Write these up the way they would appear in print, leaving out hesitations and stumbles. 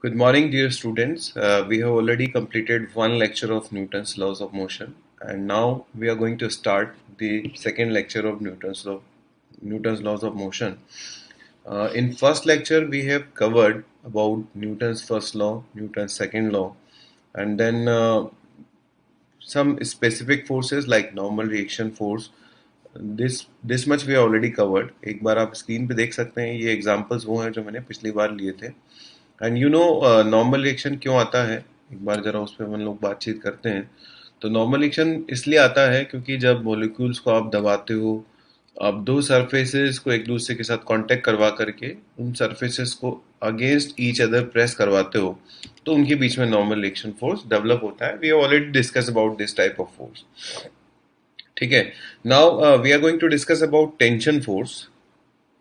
Good morning, dear students. We have already completed one lecture of Newton's laws of motion, and now we are going to start the second lecture of Newton's laws of motion. In first lecture, we have covered about Newton's first law, Newton's second law, and then some specific forces like normal reaction force. This much we have already covered. एक बार आप screen पे देख सकते हैं, ये examples वो हैं जो मैंने पिछली बार लिए थे. एंड नॉर्मल रिएक्शन क्यों आता है, एक बार जरा उस पर हम लोग बातचीत करते हैं. तो नॉर्मल रिएक्शन इसलिए आता है क्योंकि जब मॉलिक्यूल्स को आप दबाते हो, आप दो सरफेसेस को एक दूसरे के साथ कांटेक्ट करवा करके उन सरफेसेस को अगेंस्ट ईच अदर प्रेस करवाते हो, तो उनके बीच में नॉर्मल रिएक्शन फोर्स डेवलप होता है. We have already discuss about this type of force. ठीक है. Now we are going to discuss about tension force,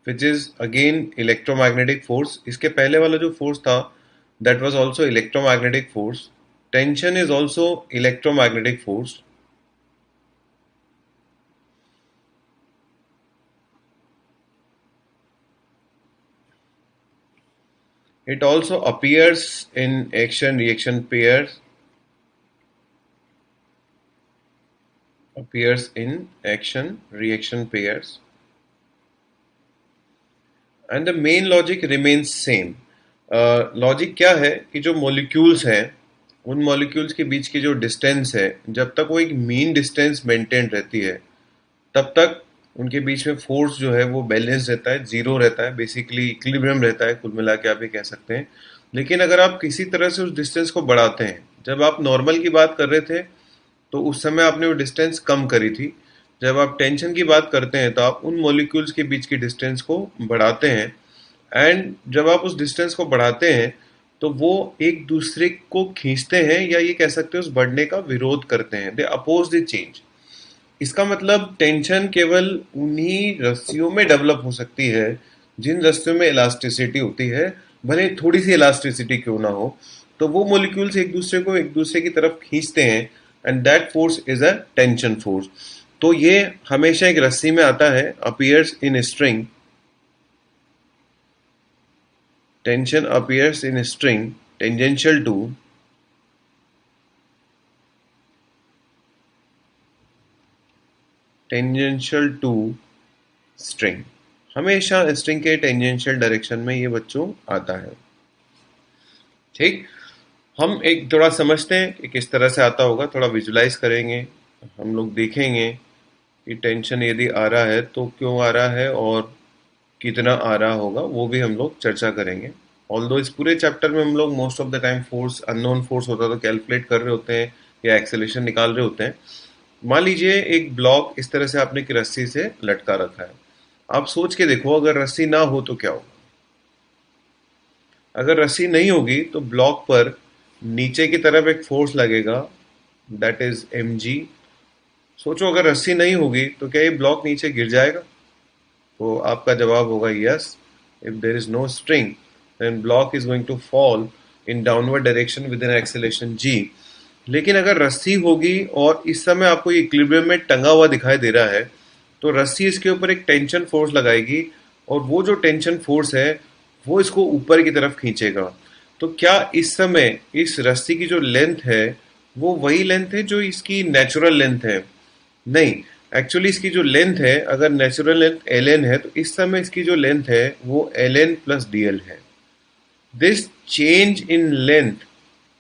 which is again electromagnetic force. इसके पहले वाला जो force था, that was also electromagnetic force. Tension is also electromagnetic force. It also appears in action-reaction pairs. Appears in action-reaction pairs. And the main logic remains same. Logic क्या है कि जो molecules हैं, उन मॉलिक्यूल्स के बीच की जो डिस्टेंस है, जब तक वो एक मीन डिस्टेंस मेंटेन रहती है, तब तक उनके बीच में फोर्स जो है वो बैलेंस रहता है, जीरो रहता है, बेसिकली इक्विलिब्रियम रहता है, कुल मिला के आप ये कह सकते हैं. लेकिन अगर आप किसी तरह से उस डिस्टेंस को बढ़ाते हैं, जब आप नॉर्मल की बात कर रहे थे तो उस समय आपने वो डिस्टेंस कम करी थी. जब आप टेंशन की बात करते हैं तो आप उन मॉलिक्यूल्स के बीच की डिस्टेंस को बढ़ाते हैं, एंड जब आप उस डिस्टेंस को बढ़ाते हैं तो वो एक दूसरे को खींचते हैं, या ये कह सकते हैं उस बढ़ने का विरोध करते हैं. दे अपोज द चेंज. इसका मतलब टेंशन केवल उन्हीं रस्सियों में डेवलप हो सकती है जिन रस्सियों में इलास्टिसिटी होती है, भले थोड़ी सी इलास्टिसिटी क्यों ना हो. तो वो मॉलिक्यूल्स एक दूसरे को एक दूसरे की तरफ खींचते हैं, and that force is a tension force. तो ये हमेशा एक रस्सी में आता है, appears in string. Tension appears in a string tangential to string. हमेशा स्ट्रिंग के टेंजेंशियल डायरेक्शन में ये बच्चों आता है. ठीक. हम एक थोड़ा समझते हैं कि किस तरह से आता होगा, थोड़ा विजुलाइज करेंगे. हम लोग देखेंगे कि टेंशन यदि आ रहा है तो क्यों आ रहा है और कितना आ रहा होगा, वो भी हम लोग चर्चा करेंगे. ऑल्दो इस पूरे चैप्टर में हम लोग most of the time force, unknown force होता है तो कैलकुलेट कर रहे होते हैं या एक्सेलेरेशन निकाल रहे होते हैं. मान लीजिए एक ब्लॉक इस तरह से आपने एक रस्सी से लटका रखा है. आप सोच के देखो, अगर रस्सी ना हो तो क्या होगा. अगर रस्सी नहीं होगी तो ब्लॉक पर नीचे की तरफ एक फोर्स लगेगा, दैट इज mg. सोचो अगर रस्सी नहीं होगी तो क्या ये ब्लॉक नीचे गिर जाएगा? तो आपका जवाब होगा yes. If there is no string then block is going to fall in downward direction with an acceleration g. लेकिन अगर रस्सी होगी और इस समय आपको ये इक्विलिब्रियम में टंगा हुआ दिखाई दे रहा है, तो रस्सी इसके ऊपर एक टेंशन फोर्स लगाएगी, और वो जो टेंशन फोर्स है वो इसको ऊपर की तरफ खींचेगा. तो क्या इस समय इस रस्सी की जो लेंथ है वो वही लेंथ है जो इसकी नेचुरल लेंथ है? नहीं. एक्चुअली इसकी जो लेंथ है, अगर नेचुरल लेंथ ln है, तो इस समय इसकी जो लेंथ है वो ln प्लस dl है. दिस चेंज इन लेंथ,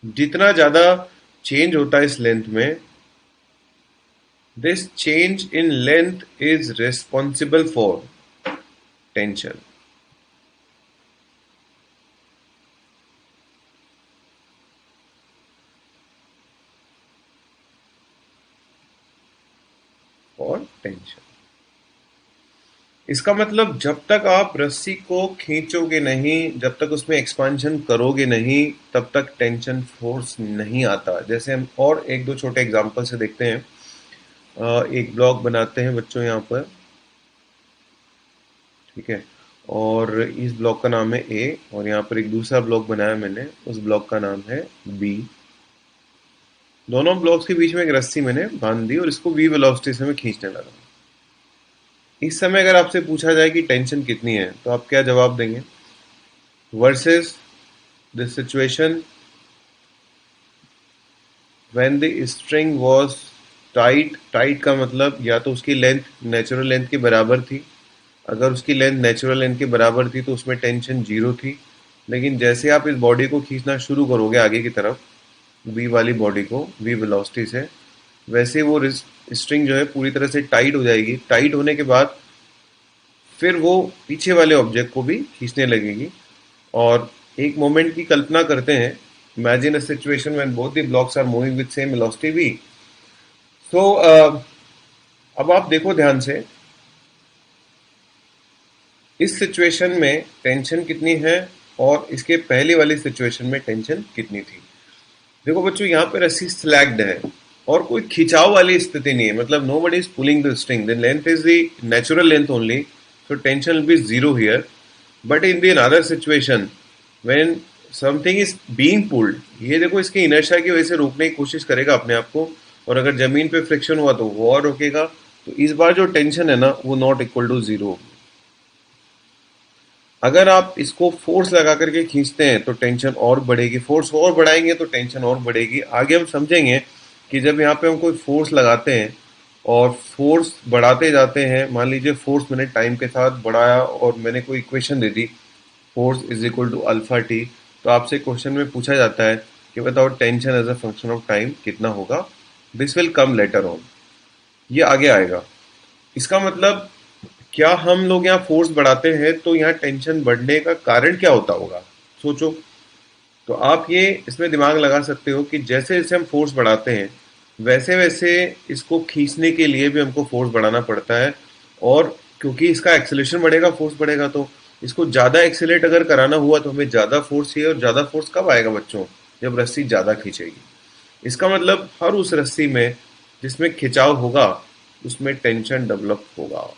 जितना ज्यादा चेंज होता है इस लेंथ में, this change in length is responsible for tension. For tension. इसका मतलब जब तक आप रस्सी को खींचोगे नहीं, जब तक उसमें एक्सपांशन करोगे नहीं, तब तक टेंशन फोर्स नहीं आता. जैसे हम और एक दो छोटे एग्जांपल से देखते हैं. एक ब्लॉक बनाते हैं बच्चों यहाँ पर, ठीक है, और इस ब्लॉक का नाम है ए, और यहाँ पर एक दूसरा ब्लॉक बनाया मैंने, उस ब्लॉक का नाम है बी. दोनों ब्लॉक्स के बीच में एक रस्सी मैंने बांध दी और इसको वी वेलोसिटी से मैं खींचने लगा. इस समय अगर आपसे पूछा जाए कि टेंशन कितनी है, तो आप क्या जवाब देंगे? Versus this situation when the string was tight, tight का मतलब या तो उसकी लेंथ नेचुरल लेंथ के बराबर थी, अगर उसकी लेंथ नेचुरल लेंथ के बराबर थी तो उसमें टेंशन जीरो थी। लेकिन जैसे आप इस बॉडी को खींचना शुरू करोगे आगे की तरफ, वी वाली बॉडी को वी वेलोसिटी से, वैसे वो स्ट्रिंग जो है पूरी तरह से टाइट हो जाएगी। टाइट होने के बाद फिर वो पीछे वाले ऑब्जेक्ट को भी खींचने लगेगी। और एक मोमेंट की कल्पना करते हैं, imagine a situation when both the blocks are moving with same velocity V. So अब आप देखो ध्यान से, इस सिचुएशन में टेंशन कितनी है और इसके पहले वाली सिचुएशन में टेंशन कितनी थी। देखो बच्चों, यहाँ पे रस्सी स्लैग्ड है और कोई खिंचाव वाली स्थिति नहीं है, मतलब no body is pulling the string, the length is the natural length only, so tension will be zero here. But in the another situation when something is being pulled, ये देखो इसकी इनर्शिया की वजह से रोकने की कोशिश करेगा अपने आप को, और अगर जमीन पे फ्रिक्शन हुआ तो वो और रोकेगा। तो इस बार जो टेंशन है ना वो नॉट इक्वल टू जीरो। अगर आप इसको फोर्स लगा करके खींचते हैं तो टेंशन और बढ़ेगी, फोर्स और बढ़ाएंगे तो टेंशन और बढ़ेगी। आगे हम समझेंगे कि जब यहाँ पे हम कोई फोर्स लगाते हैं और फोर्स बढ़ाते जाते हैं, मान लीजिए फोर्स मैंने टाइम के साथ बढ़ाया और मैंने कोई इक्वेशन दे दी, force is equal to alpha t, तो आपसे क्वेश्चन में पूछा जाता है कि बताओ tension as a function of time कितना होगा। This will come later on, ये आगे आएगा। इसका मतलब क्या हम लोग यहाँ फोर्स बढ़ाते हैं तो यहाँ टेंशन बढ़ने का कारण क्या होता होगा, सोचो। तो आप ये इसमें दिमाग लगा सकते हो कि जैसे जैसे हम फोर्स बढ़ाते हैं वैसे वैसे इसको खींचने के लिए भी हमको फोर्स बढ़ाना पड़ता है। और क्योंकि इसका एक्सेलेरेशन बढ़ेगा, फोर्स बढ़ेगा, तो इसको ज़्यादा एक्सेलेरेट अगर कराना हुआ तो हमें ज़्यादा फोर्स चाहिए। और ज़्यादा फोर्स कब आएगा बच्चों, जब रस्सी ज़्यादा खींचेगी। इसका मतलब हर उस रस्सी में जिसमें खिंचाव होगा उसमें टेंशन डेवलप होगा।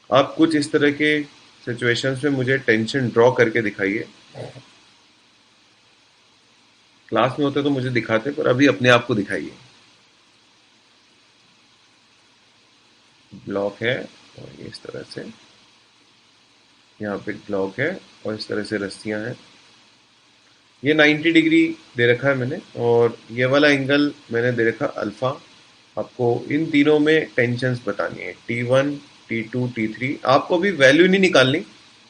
आप कुछ इस तरह के सिचुएशंस में मुझे टेंशन ड्रॉ करके दिखाइए। क्लास में होते तो मुझे दिखाते, पर अभी अपने आप को दिखाइए। ब्लॉक है और ये इस तरह से यहाँ पे ब्लॉक है और इस तरह से रस्सियां हैं। ये 90 डिग्री दे रखा है मैंने और ये वाला एंगल मैंने दे रखा अल्फा। आपको इन तीनों में टेंशन्स बतानी है, T1 T2 T3। आपको भी वैल्यू नहीं निकालनी,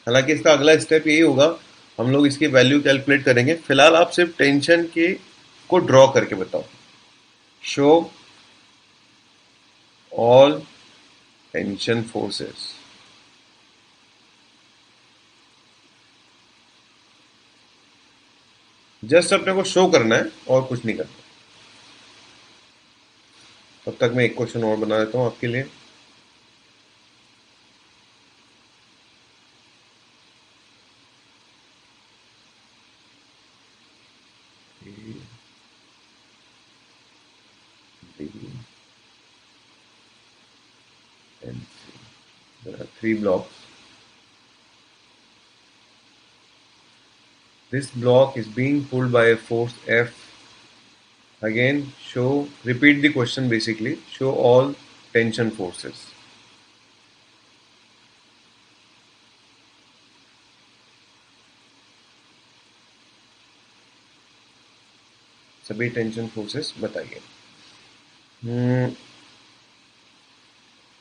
हालांकि इसका अगला स्टेप यही होगा, हम लोग इसकी वैल्यू कैलकुलेट करेंगे। फिलहाल आप सिर्फ टेंशन के को ड्रॉ करके बताओ। Show all tension forces. Just अपने को शो करना है और कुछ नहीं करना। तब तक मैं एक क्वेश्चन और बना देता हूँ आपके लिए। There are three blocks. This block is being pulled by a force F. Again, repeat the question basically. Show all tension forces. सभी टेंशन फोर्सेस बताइए।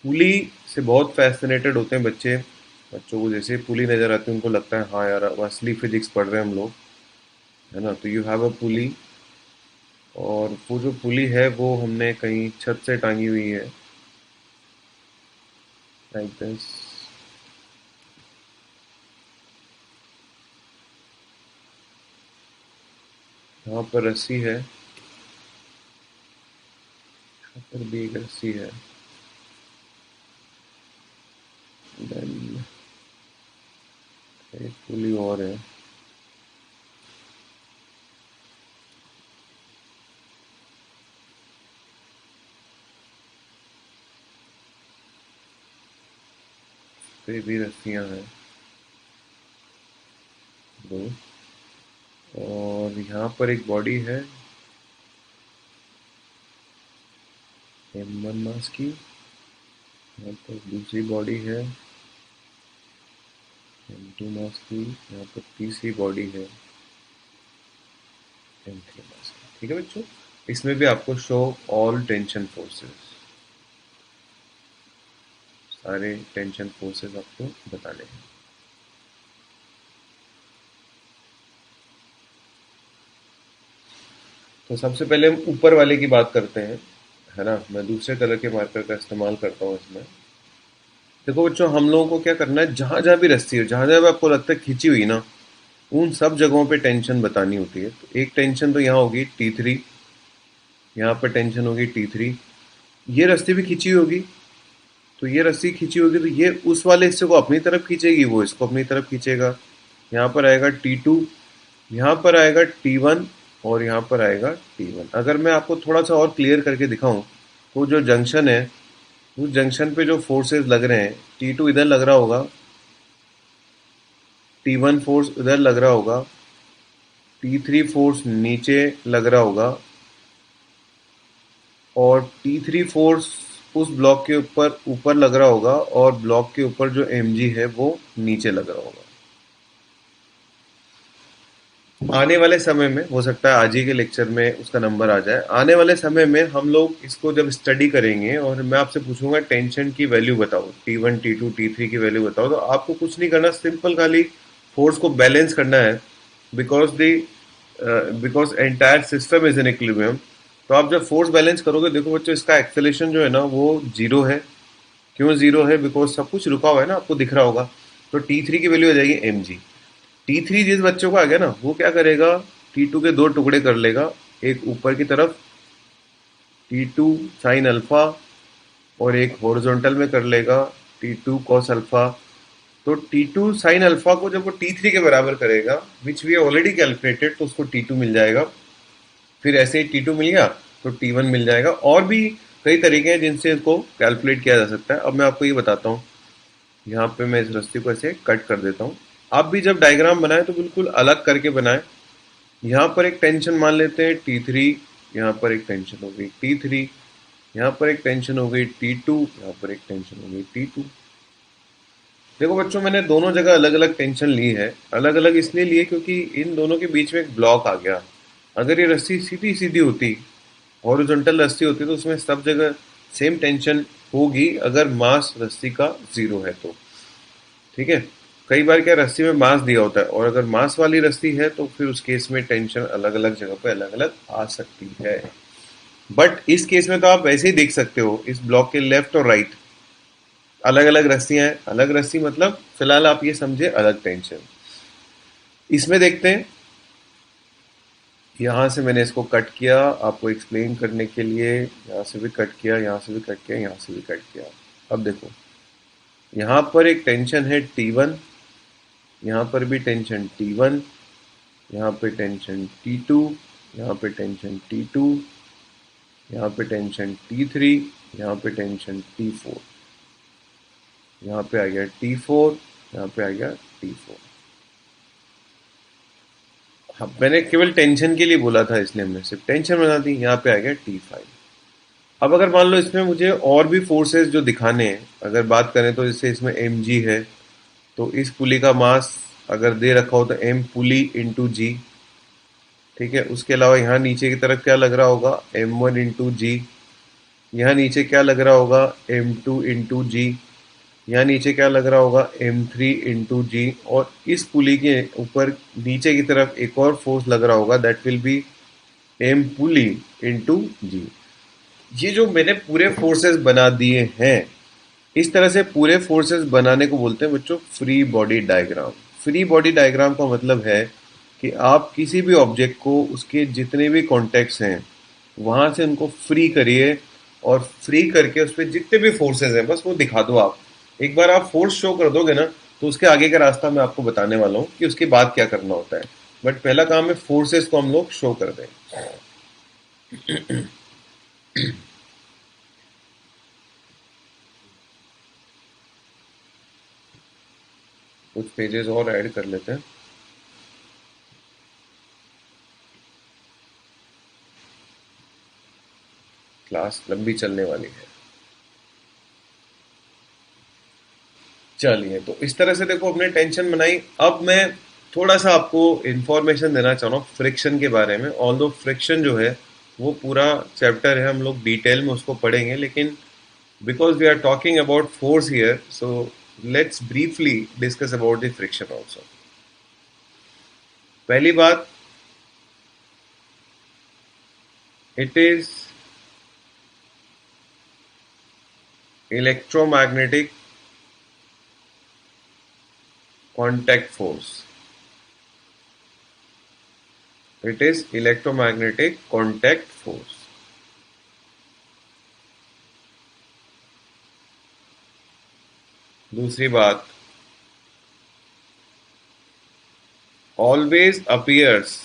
पुली से बहुत फैसिनेटेड होते हैं बच्चे। बच्चों को जैसे पुली नजर आती है उनको लगता है हाँ यार अब असली फिजिक्स पढ़ रहे हैं हम लोग, है ना। तो यू हैव अ पुली, और वो जो पुली है वो हमने कहीं छत से टांगी हुई है, लाइक दिस। यहाँ पर रस्सी है, यहाँ पर भी एक रस्सी है। देन एक पुली और है। पे भी रस्सियाँ हैं दो। और यहाँ पर एक बॉडी है M1 मास की, यहाँ पर दूसरी बॉडी है M2 मास की, यहाँ पर तीसरी बॉडी है M3 मास। ठीक है बच्चों, इसमें भी आपको शो ऑल टेंशन फोर्सेस, सारे टेंशन फोर्सेस आपको बताने हैं। तो सबसे पहले हम ऊपर वाले की बात करते हैं, है ना। मैं दूसरे कलर के मार्कर का इस्तेमाल करता हूँ इसमें। देखो बच्चों, हम लोगों को क्या करना है, जहां जहां भी रस्सी है, जहां जहां भी आपको लगता है खींची हुई ना, उन सब जगहों पे टेंशन बतानी होती है। तो एक टेंशन तो यहाँ होगी T3, यहाँ पर टेंशन होगी T3। ये रस्सी भी खींची होगी, तो ये रस्सी खींची होगी तो ये उस वाले हिस्से को अपनी तरफ खींचेगी, वो इसको अपनी तरफ खींचेगा। यहाँ पर आएगा T2, यहाँ पर आएगा T1 और यहाँ पर आएगा T1। अगर मैं आपको थोड़ा सा और क्लियर करके दिखाऊं, तो जो जंक्शन है, उस जंक्शन पे जो फोर्सेस लग रहे हैं, T2 इधर लग रहा होगा, T1 फोर्स इधर लग रहा होगा, T3 फोर्स नीचे लग रहा होगा, और T3 फोर्स उस ब्लॉक के ऊपर ऊपर लग रहा होगा, और ब्लॉक के ऊपर जो mg है वो नीचे लग रहा होगा। आने वाले समय में हो सकता है आज ही के लेक्चर में उसका नंबर आ जाए। आने वाले समय में हम लोग इसको जब स्टडी करेंगे और मैं आपसे पूछूंगा टेंशन की वैल्यू बताओ, T1 T2 T3 की वैल्यू बताओ, तो आपको कुछ नहीं करना, सिंपल खाली फोर्स को बैलेंस करना है। Because the because entire system is in equilibrium. तो आप जब फोर्स बैलेंस करोगे, देखो बच्चों, इसका एक्सेलेरेशन जो है ना वो जीरो है। क्यों जीरो है? बिकॉज सब कुछ रुका हुआ है ना, आपको दिख रहा होगा। तो T3 की वैल्यू आ जाएगी mg। T3 जिस बच्चों को आ गया ना, वो क्या करेगा, T2 के दो टुकड़े कर लेगा, एक ऊपर की तरफ T2 साइन अल्फा, और एक हॉरिजॉन्टल में कर लेगा T2 कॉस अल्फा। तो T2 साइन अल्फा को जब वो T3 के बराबर करेगा, विच वी ऑलरेडी कैलकुलेटेड, तो उसको T2 मिल जाएगा। फिर ऐसे ही T2 मिल गया तो T1 मिल जाएगा। और भी कई तरीके हैं जिनसे इसको कैलकुलेट किया जा सकता है। अब मैं आपको ये बताता हूँ, यहाँ पे मैं इस रस्ते को ऐसे कट कर देता हूँ। आप भी जब डायग्राम बनाए तो बिल्कुल अलग करके बनाए। यहाँ पर एक टेंशन मान लेते हैं T3, यहाँ पर एक टेंशन हो गई T3, यहाँ पर एक टेंशन हो गई T2, यहाँ पर एक टेंशन हो गई T2। देखो बच्चों, मैंने दोनों जगह अलग अलग टेंशन ली है। अलग अलग इसलिए लिए क्योंकि इन दोनों के बीच में एक ब्लॉक आ गया। अगर ये रस्सी सीधी सीधी होती, हॉरिजॉन्टल रस्सी होती, तो उसमें सब जगह सेम टेंशन होगी, अगर मास रस्सी का जीरो है तो। ठीक है। कई बार क्या, रस्सी में मास दिया होता है, और अगर मास वाली रस्सी है तो फिर उस केस में टेंशन अलग अलग जगह पे अलग अलग आ सकती है। बट इस केस में तो आप वैसे ही देख सकते हो, इस ब्लॉक के लेफ्ट और राइट अलग अलग रस्सियां हैं। अलग रस्सी मतलब फिलहाल आप ये समझे अलग टेंशन। इसमें देखते हैं, यहां से मैंने इसको कट किया आपको एक्सप्लेन करने के लिए, यहां से भी कट किया, यहां से भी कट किया, यहां से भी कट किया। अब देखो, यहां पर एक टेंशन है T1, यहां पर भी टेंशन T1, यहाँ पे टेंशन T2, यहाँ पे टेंशन T2, यहाँ पे टेंशन T3, यहाँ पे टेंशन T4, यहाँ पे आ गया T4, यहाँ पे आ गया T4। हाँ, मैंने केवल टेंशन के लिए बोला था, इसलिए हमने सिर्फ टेंशन बना दी। यहाँ पे आ गया T5। अब अगर मान लो इसमें मुझे और भी फोर्सेस जो दिखाने हैं, अगर बात करें तो जैसे इसमें mg है, तो इस पुली का मास अगर दे रखा हो तो m पुली इंटू जी। ठीक है। उसके अलावा यहाँ नीचे की तरफ क्या लग रहा होगा, m1 इंटू जी। यहाँ नीचे क्या लग रहा होगा, m2 इंटू जी। यहाँ नीचे क्या लग रहा होगा, m3 इंटू जी। और इस पुली के ऊपर नीचे की तरफ एक और फोर्स लग रहा होगा, that will be m pulley into g. ये जो मैंने पूरे फोर्सेस बना दिए हैं, इस तरह से पूरे फोर्सेस बनाने को बोलते हैं बच्चों free body diagram. Free body diagram का मतलब है कि आप किसी भी ऑब्जेक्ट को उसके जितने भी कॉन्टेक्ट्स हैं वहां से उनको फ्री करिए, और फ्री करके उस पर जितने भी फोर्सेस हैं बस वो दिखा दो। आप एक बार आप फोर्स शो कर दोगे ना, तो उसके आगे का रास्ता मैं आपको बताने वाला हूँ कि उसके बाद क्या करना होता है। बट पहला काम है फोर्सेस को हम लोग शो कर दें। कुछ पेजेस और ऐड कर लेते हैं, क्लास लंबी चलने वाली है। चलिए, तो इस तरह से देखो, अपने टेंशन बनाई। अब मैं थोड़ा सा आपको इंफॉर्मेशन देना चाह रहा हूँ फ्रिक्शन के बारे में। ऑल्दो फ्रिक्शन जो है वो पूरा चैप्टर है, हम लोग डिटेल में उसको पढ़ेंगे, लेकिन because we are talking about force here, so let's briefly discuss about the friction also. पहली बात, it is electromagnetic contact force. It is electromagnetic contact force. दूसरी बात, always appears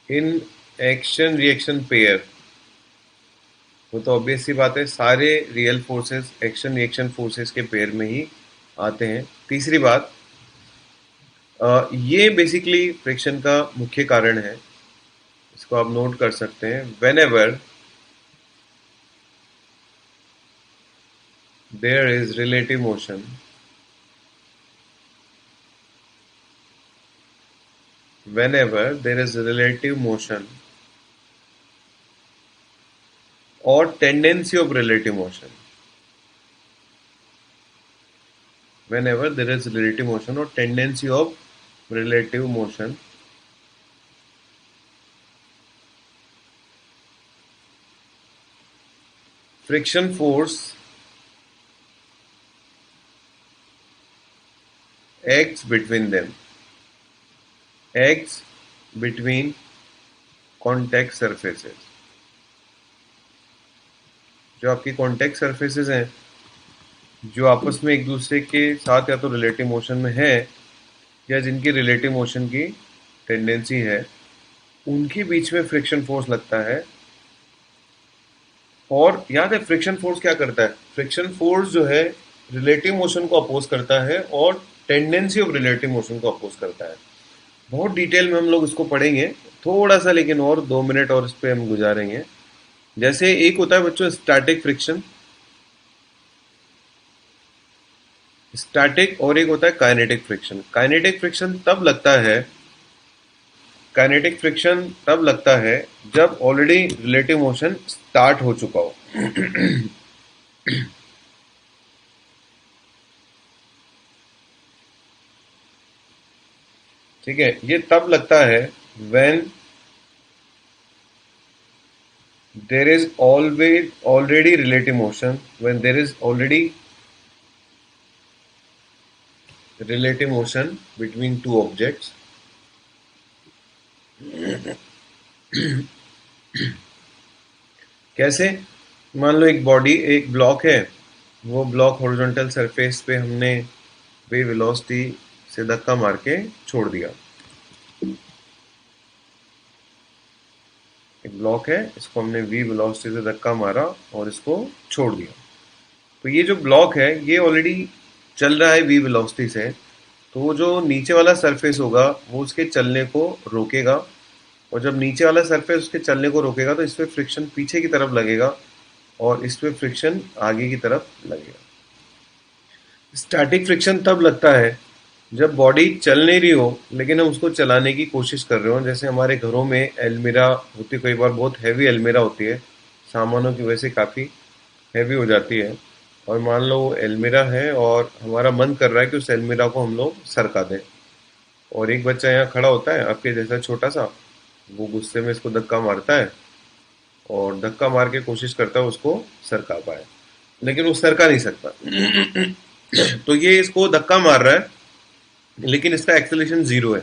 in action reaction pair। वो तो obvious सी बात है, सारे real forces action reaction forces के पेयर में ही आते हैं। तीसरी बात, ये बेसिकली फ्रिक्शन का मुख्य कारण है, इसको आप नोट कर सकते हैं। Whenever there is relative motion, whenever there is relative motion or tendency of relative motion, whenever there is relative motion or tendency of relative motion, friction force acts between them, acts between contact surfaces। जो आपकी contact surfaces हैं, जो आपस में एक दूसरे के साथ या तो रिलेटिव मोशन में है या जिनकी रिलेटिव मोशन की टेंडेंसी है, उनके बीच में फ्रिक्शन फोर्स लगता है। और याद है फ्रिक्शन फोर्स क्या करता है? फ्रिक्शन फोर्स जो है रिलेटिव मोशन को अपोज करता है और टेंडेंसी ऑफ रिलेटिव मोशन को अपोज करता है। बहुत डिटेल में हम लोग इसको पढ़ेंगे थोड़ा सा, लेकिन और 2 मिनट और इस पे हम गुजारेंगे। जैसे एक होता है बच्चों स्टैटिक फ्रिक्शन, स्टैटिक, और एक होता है काइनेटिक फ्रिक्शन। काइनेटिक फ्रिक्शन तब लगता है, काइनेटिक फ्रिक्शन तब लगता है जब ऑलरेडी रिलेटिव मोशन स्टार्ट हो चुका हो। ठीक है, ये तब लगता है when there is always already relative motion, when there is already relative motion between two objects। कैसे? मान लो एक बॉडी, एक ब्लॉक है, वो ब्लॉक हॉरिजॉन्टल सरफेस पे हमने वे वेलोसिटी से धक्का मार के छोड़ दिया। एक ब्लॉक है, इसको हमने वी वेलोसिटी से धक्का मारा और इसको छोड़ दिया। तो ये जो ब्लॉक है ये ऑलरेडी चल रहा है वी वेलोसिटी से, तो वो जो नीचे वाला सरफेस होगा वो उसके चलने को रोकेगा, और जब नीचे वाला सरफेस उसके चलने को रोकेगा तो इस पे फ्रिक्शन पीछे की तरफ लगेगा और इस पे फ्रिक्शन आगे की तरफ लगेगा। स्टैटिक फ्रिक्शन तब लगता है जब बॉडी चल नहीं रही हो लेकिन हम उसको चलाने की कोशिश कर रहे हो। जैसे हमारे घरों में अलमीरा होती, कई बार बहुत हैवी अलमीरा होती है, सामानों की वजह से काफ़ी हैवी हो जाती है, और मान लो वो अलमीरा है और हमारा मन कर रहा है कि उस अलमीरा को हम लोग सरका दें, और एक बच्चा यहाँ खड़ा होता है आपके जैसा छोटा सा, वो गुस्से में इसको धक्का मारता है और धक्का मार के कोशिश करता है उसको सरका पाए, लेकिन वो सरका नहीं सकता। तो ये इसको धक्का मार रहा है लेकिन इसका एक्सेलरेशन 0 है,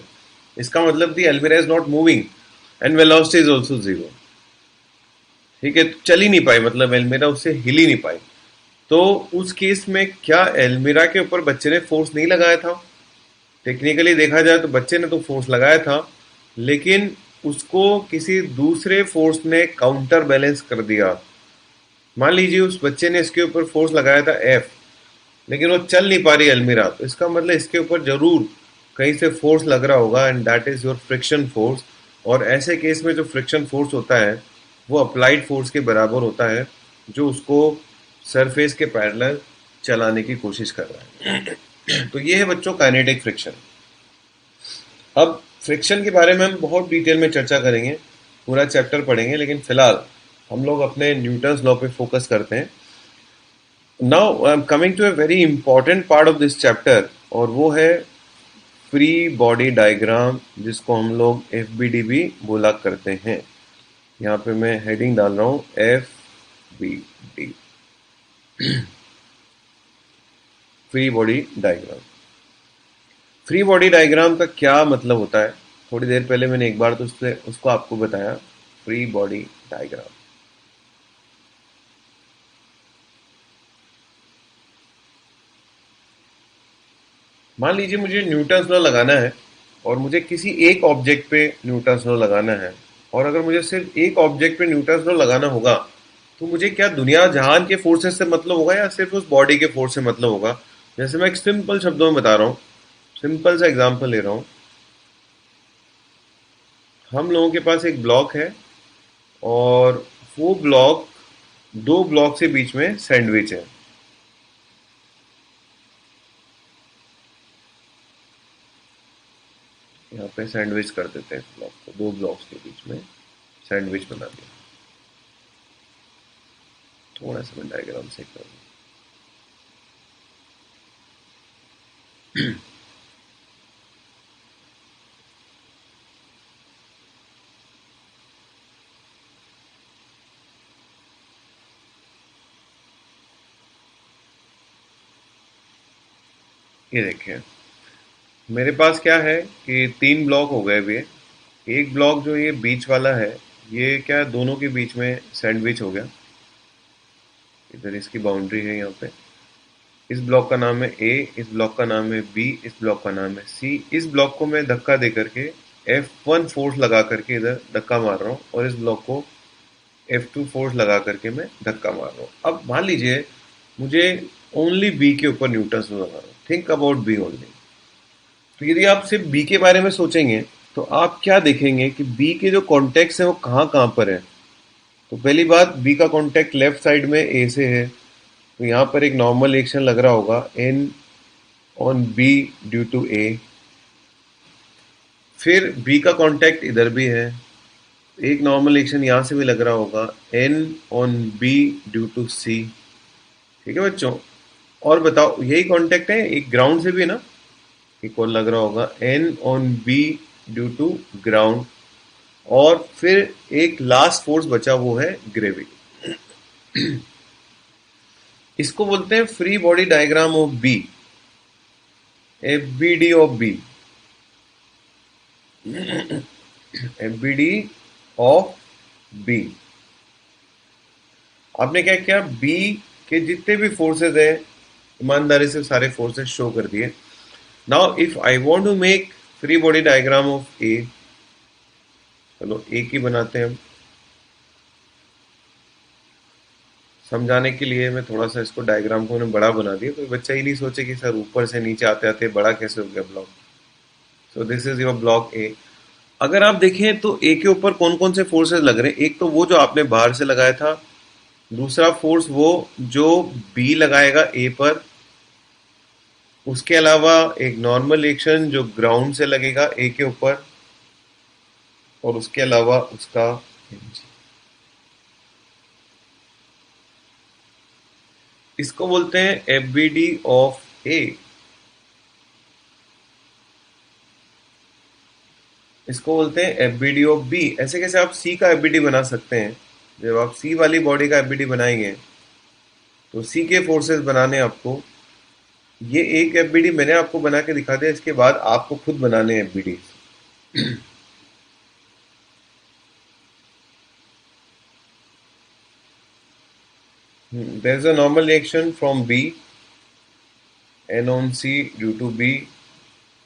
इसका मतलब दी अलमीरा is not moving and velocity is also 0। ठीक है, तो चल ही नहीं पाई, मतलब अलमीरा उससे हिल ही नहीं पाई। तो उस केस में क्या अलमीरा के ऊपर बच्चे ने फोर्स नहीं लगाया था? टेक्निकली देखा जाए तो बच्चे ने तो फोर्स लगाया था, लेकिन उसको किसी दूसरे फोर्स ने काउंटर बैलेंस कर दिया। मान लीजिए उस बच्चे ने इसके ऊपर फोर्स लगाया था F, लेकिन वो चल नहीं पा रही अलमीरा, तो इसका मतलब इसके ऊपर जरूर कहीं से फोर्स लग रहा होगा, and that is your friction force. और ऐसे केस में जो फ्रिक्शन फोर्स होता है वो अप्लाइड फोर्स के बराबर होता है, जो उसको सरफेस के पैरेलल चलाने की कोशिश कर रहा है। तो ये है बच्चों काइनेटिक फ्रिक्शन। अब फ्रिक्शन के बारे में हम बहुत डिटेल में चर्चा करेंगे, पूरा चैप्टर पढ़ेंगे, लेकिन फिलहाल हम लोग अपने न्यूटन्स लॉ पे फोकस करते हैं। Now I am coming to a very important part of this chapter, और वो है फ्री बॉडी डायग्राम, जिसको हम लोग FBD भी बोला करते हैं। यहाँ पे मैं हेडिंग डाल रहा हूँ FBD, free body diagram. Free body diagram का क्या मतलब होता है, थोड़ी देर पहले मैंने एक बार तो उसको आपको बताया। फ्री बॉडी डायग्राम, मान लीजिए मुझे न्यूटन्स लॉ लगाना है और मुझे किसी एक ऑब्जेक्ट पे न्यूटन्स लॉ लगाना है, और अगर मुझे सिर्फ एक ऑब्जेक्ट पे न्यूटन्स लॉ लगाना होगा तो मुझे क्या दुनिया जहान के फोर्सेस से मतलब होगा या सिर्फ उस बॉडी के फोर्स से मतलब होगा? जैसे मैं एक सिंपल शब्दों में बता रहा हूँ, सिंपल सा एग्जांपल ले रहा हूँ। हम लोगों के पास एक ब्लॉक है और वो ब्लॉक दो ब्लॉक से बीच में सैंडविच है। यहाँ पे सैंडविच कर देते हैं इस ब्लॉक को, दो ब्लॉक्स के बीच में सैंडविच बना दिया। थोड़ा सा मैं डायग्राम से कर दूं। ये देखिए, मेरे पास क्या है कि तीन ब्लॉक हो गए भी। एक ब्लॉक जो ये बीच वाला है, ये क्या दोनों के बीच में सैंडविच हो गया। इधर इसकी बाउंड्री है यहाँ पे। इस ब्लॉक का नाम है ए, इस ब्लॉक का नाम है बी, इस ब्लॉक का नाम है सी। इस ब्लॉक को मैं धक्का दे करके F1 फोर्स लगा करके इधर धक्का मार रहा हूँ, और इस ब्लॉक को F2 फोर्स लगा करके मैं धक्का मार रहा हूँ। अब मान लीजिए मुझे ओनली बी के ऊपर न्यूटन्स लगा रहा हूँ। Think about B only. तो यदि आप सिर्फ बी के बारे में सोचेंगे तो आप क्या देखेंगे कि बी के जो कॉन्टेक्ट है वो कहाँ कहाँ पर है। तो पहली बात, बी का कॉन्टेक्ट लेफ्ट साइड में ए से है, तो यहाँ पर एक नॉर्मल एक्शन लग रहा होगा N on B due to A. फिर बी का कॉन्टेक्ट इधर भी है, एक नॉर्मल एक्शन यहाँ से भी लग रहा होगा N on B due to C. ठीक है बच्चों, और बताओ यही कॉन्टेक्ट है एक ग्राउंड से भी ना, एक और लग रहा होगा N on B due to ground. और फिर एक लास्ट फोर्स बचा, वो है ग्रेविटी। इसको बोलते हैं free body diagram of B, FBD of B, FBD of B. आपने क्या किया, बी के जितने भी फोर्सेस हैं ईमानदारी से सारे फोर्सेस शो कर दिए। Now if I want to make free body diagram of A, चलो ए की बनाते हैं हम। समझाने के लिए मैं थोड़ा सा इसको डायग्राम को मैंने बड़ा बना दिया, कोई बच्चा ही नहीं सोचे कि सर ऊपर से नीचे आते आते बड़ा कैसे हो गया block. So this is your block ए। अगर आप देखें तो ए के ऊपर कौन कौन से फोर्सेस लग रहे हैं, एक तो वो जो आपने बाहर से लगाया था, दूसरा फोर्स वो जो बी लगाएगा ए पर, उसके अलावा एक नॉर्मल एक्शन जो ग्राउंड से लगेगा ए के ऊपर, और उसके अलावा उसका इसको बोलते हैं FBD ऑफ ए। इसको बोलते हैं FBD ऑफ बी। ऐसे कैसे आप सी का FBD बना सकते हैं? जब आप सी वाली बॉडी का FBD बनाएंगे तो सी के फोर्सेस बनाने आपको, ये एक FBD मैंने आपको बना के दिखा दिया, इसके बाद आपको खुद बनाने हैं FBD। There is a normal reaction from B, N on C due to B,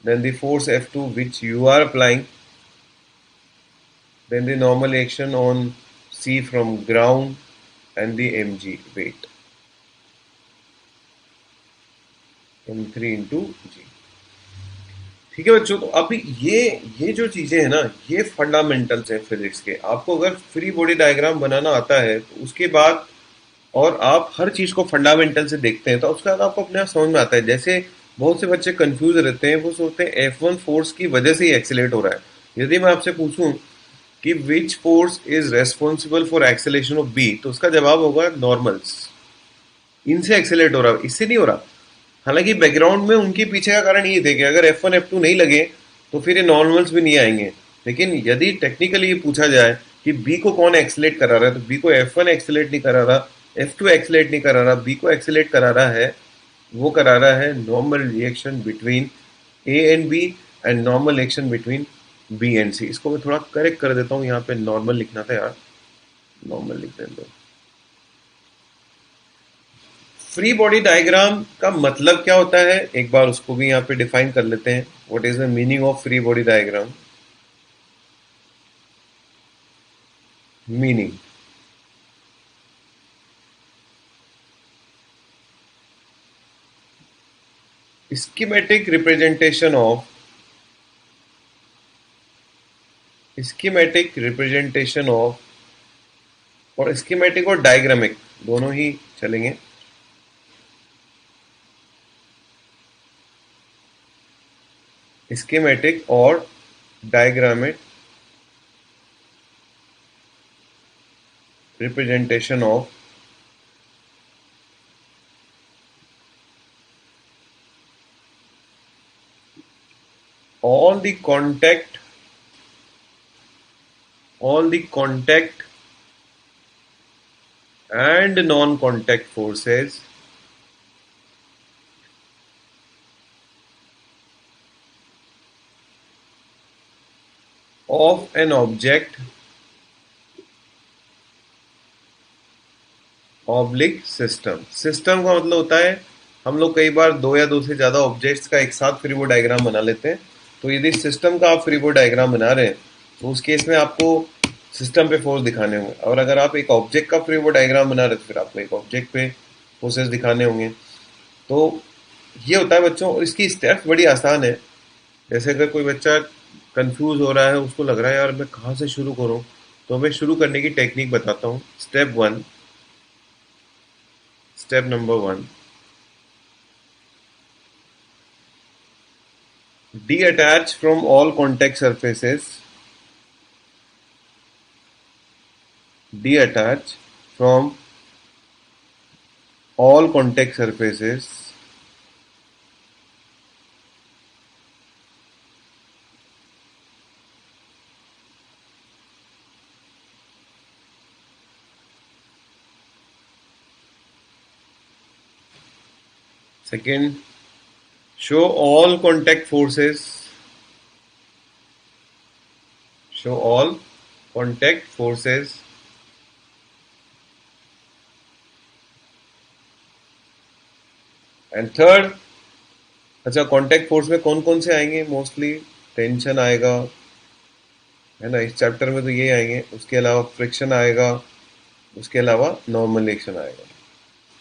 then the force F2 which you are applying, then the normal action on C from ground, and the mg weight, m3 into g। ठीक है बच्चों, तो अभी ये जो चीजें हैं ना, ये फंडामेंटल्स हैं फिजिक्स के। आपको अगर फ्री बॉडी डायग्राम बनाना आता है तो उसके बाद और आप हर चीज को फंडामेंटल से देखते हैं तो उसके बाद आपको अपने आप समझ में आता है। जैसे बहुत से बच्चे कंफ्यूज रहते हैं, वो सोचते हैं F1 फोर्स की वजह से ही एक्सीलरेट हो रहा है। यदि मैं आपसे पूछूं कि which force is responsible for acceleration of B, तो उसका जवाब होगा नॉर्मल्स। इनसे एक्सेलरेट हो रहा है, इससे नहीं हो रहा। हालांकि बैकग्राउंड में उनके पीछे का कारण ये थे कि अगर F1 F2 नहीं लगे तो फिर ये नॉर्मल्स भी नहीं आएंगे। लेकिन यदि टेक्निकली ये पूछा जाए कि बी को कौन एक्सेलेट करा रहा है, तो बी को F1 एक्सेलेट नहीं करा रहा, F2 एक्सेलेट नहीं करा रहा, बी को एक्सेलेट करा रहा है, वो करा रहा है normal reaction between A and B and normal reaction between B and C. इसको मैं थोड़ा करेक्ट कर देता हूँ, यहाँ पे नॉर्मल लिखना था यार, नॉर्मल लिख देता हूँ। फ्री बॉडी डायग्राम का मतलब क्या होता है, एक बार उसको भी यहाँ पे डिफाइन कर लेते हैं। What is the meaning of free body diagram? Meaning, schematic representation of, schematic representation of, और स्कीमेटिक और डायग्रामिक दोनों ही चलेंगे। स्कीमेटिक और डायग्रामिक representation of all the contact, all the contact and non-contact forces of an object oblique system. System का मतलब होता है, हम लोग कई बार दो या दो से ज्यादा ऑब्जेक्ट्स का एक साथ फ्री बॉडी डायग्राम बना लेते हैं। तो यदि सिस्टम का आप फ्री बॉडी डायग्राम बना रहे हैं तो उस केस में आपको सिस्टम पे फोर्स दिखाने होंगे, और अगर आप एक ऑब्जेक्ट का फ्री बॉडी डायग्राम बना रहे हैं तो फिर आपको एक ऑब्जेक्ट पे फोर्सेस दिखाने होंगे। तो ये होता है बच्चों, और इसकी स्टेप्स बड़ी आसान है। जैसे अगर कोई बच्चा कंफ्यूज हो रहा है, उसको लग रहा है यार मैं कहाँ से शुरू करूँ, तो मैं शुरू करने की टेक्निक बताता हूँ। Step one, step number one, detach from all contact surfaces, detach from all contact surfaces second, show all contact forces, show all contact forces and third, अच्छा कॉन्टैक्ट फोर्स में कौन कौन से आएंगे? मोस्टली टेंशन आएगा, है ना, इस चैप्टर में तो ये आएंगे। उसके अलावा फ्रिक्शन आएगा, उसके अलावा नॉर्मल रिएक्शन आएगा।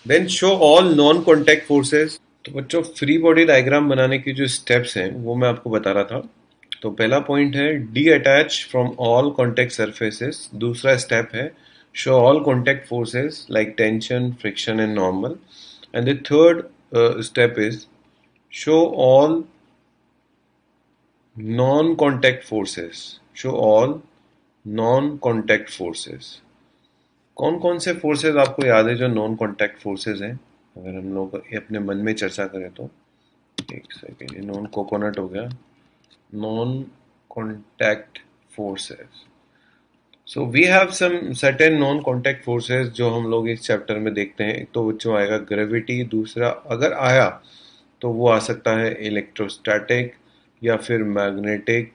Then show all non contact forces. तो बच्चों फ्री बॉडी डायग्राम बनाने की जो स्टेप्स हैं वो मैं आपको बता रहा था। तो पहला पॉइंट है D attach from all contact surfaces. दूसरा स्टेप है show all contact forces like tension, friction and normal. And the third step is show all non contact forces, show all non contact forces. कौन कौन से forces आपको याद है जो non contact forces हैं? अगर हम लोग अपने मन में चर्चा करें तो, एक सेकेंड, ये नॉन कोकोनट हो गया, non contact forces. So we have some certain non contact forces जो हम लोग इस चैप्टर में देखते हैं। एक तो बच्चों आएगा ग्रेविटी, दूसरा अगर आया तो वो आ सकता है इलेक्ट्रोस्टैटिक या फिर मैग्नेटिक,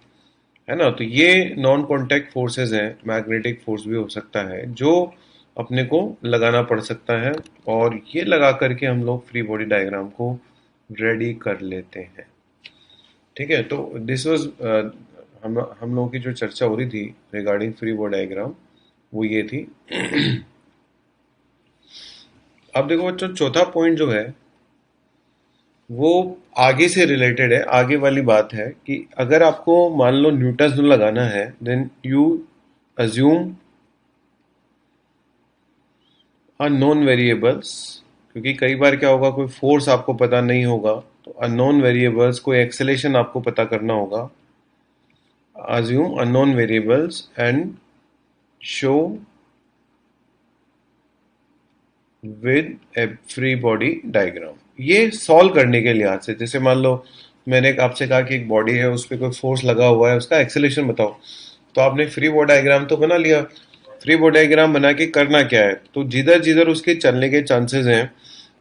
है ना। तो ये नॉन कॉन्टैक्ट फोर्सेस हैं। मैग्नेटिक फोर्स भी हो सकता है जो अपने को लगाना पड़ सकता है, और ये लगा करके हम लोग फ्री बॉडी डायग्राम को रेडी कर लेते हैं। ठीक है, तो दिस वाज हम लोगों की जो चर्चा हो रही थी रिगार्डिंग फ्री बॉडी डायग्राम वो ये थी। अब देखो बच्चों चौथा पॉइंट जो है वो आगे से रिलेटेड है, आगे वाली बात है कि अगर आपको मान लो न्यूटन्स लॉ लगाना है, then you assume unknown variables, क्योंकि कई बार क्या होगा, कोई फोर्स आपको पता नहीं होगा, तो अननोन वेरिएबल्स, कोई एक्सेलेरेशन आपको पता करना होगा. Assume unknown variables and show with a free body diagram. ये सॉल्व करने के लिहाज से, जैसे मान लो मैंने आपसे कहा कि एक बॉडी है, उस पर कोई फोर्स लगा हुआ है, उसका एक्सेलेरेशन बताओ, तो आपने फ्री बॉडी डायग्राम तो बना लिया. फ्री बॉडी डायग्राम बना के करना क्या है, तो जिधर जिधर उसके चलने के चांसेस हैं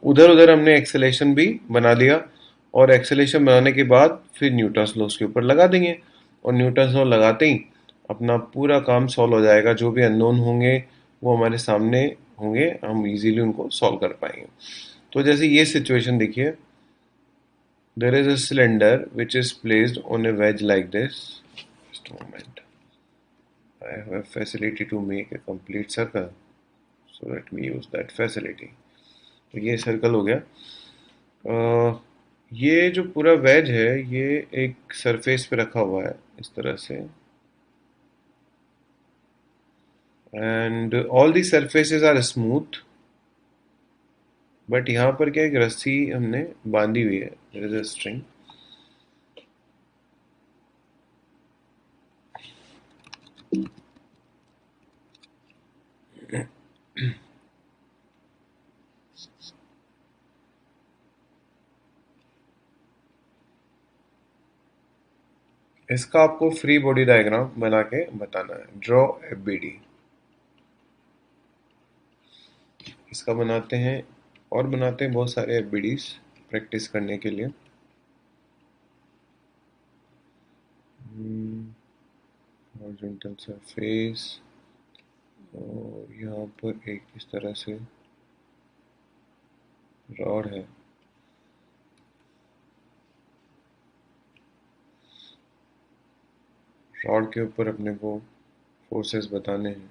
उधर उधर हमने एक्सेलेरेशन भी बना लिया. और एक्सेलेरेशन बनाने के बाद फिर न्यूटन्स लॉ उसके ऊपर लगा देंगे. और न्यूटन्स लॉ लगाते ही अपना पूरा काम सॉल्व हो जाएगा. जो भी अननोन होंगे वो हमारे सामने होंगे, हम इजीली उनको सॉल्व कर पाएंगे. तो जैसे ये सिचुएशन देखिए, there is a cylinder which is placed on a wedge like this. Just a moment. I have a facility to make a complete circle, so let me use that facility. तो ये circle हो गया. ये जो पूरा veg है ये एक सरफेस पे रखा हुआ है इस तरह से, and all the surfaces are smooth. But यहाँ पर क्या, एक रस्सी हमने बांधी हुई है, देयर इज अ स्ट्रिंग. इसका आपको फ्री बॉडी डायग्राम बना के बताना है. Draw FBD. इसका बनाते हैं, और बनाते हैं बहुत सारे एफबीडीज प्रैक्टिस करने के लिए. हॉरिजॉन्टल सरफेस, और यहाँ पर एक इस तरह से रॉड है. रॉड के ऊपर अपने को फोर्सेस बताने हैं.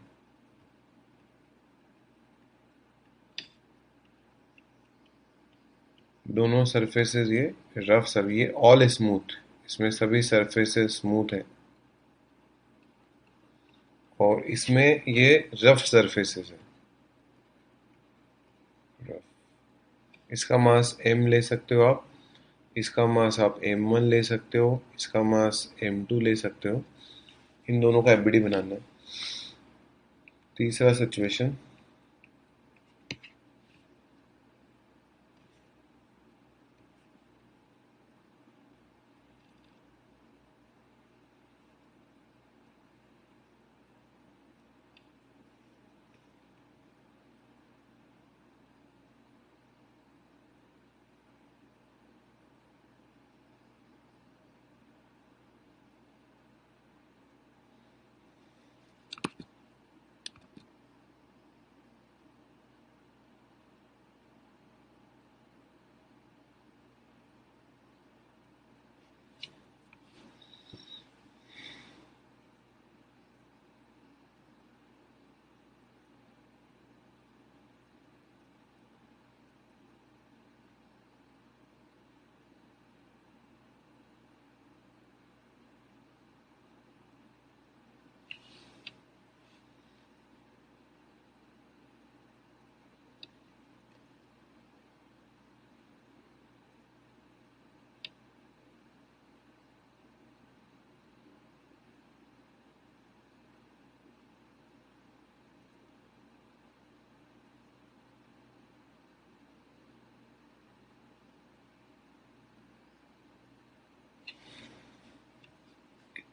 दोनों सरफेसेस ये रफ, सब ये ऑल स्मूथ, इसमें सभी सरफेसेस स्मूथ है, और इसमें ये रफ सरफेसेस है. रफ. इसका मास m ले सकते हो आप, इसका मास आप m1 ले सकते हो, इसका मास m2 ले सकते हो. इन दोनों का एफबीडी बनाना है. तीसरा सिचुएशन,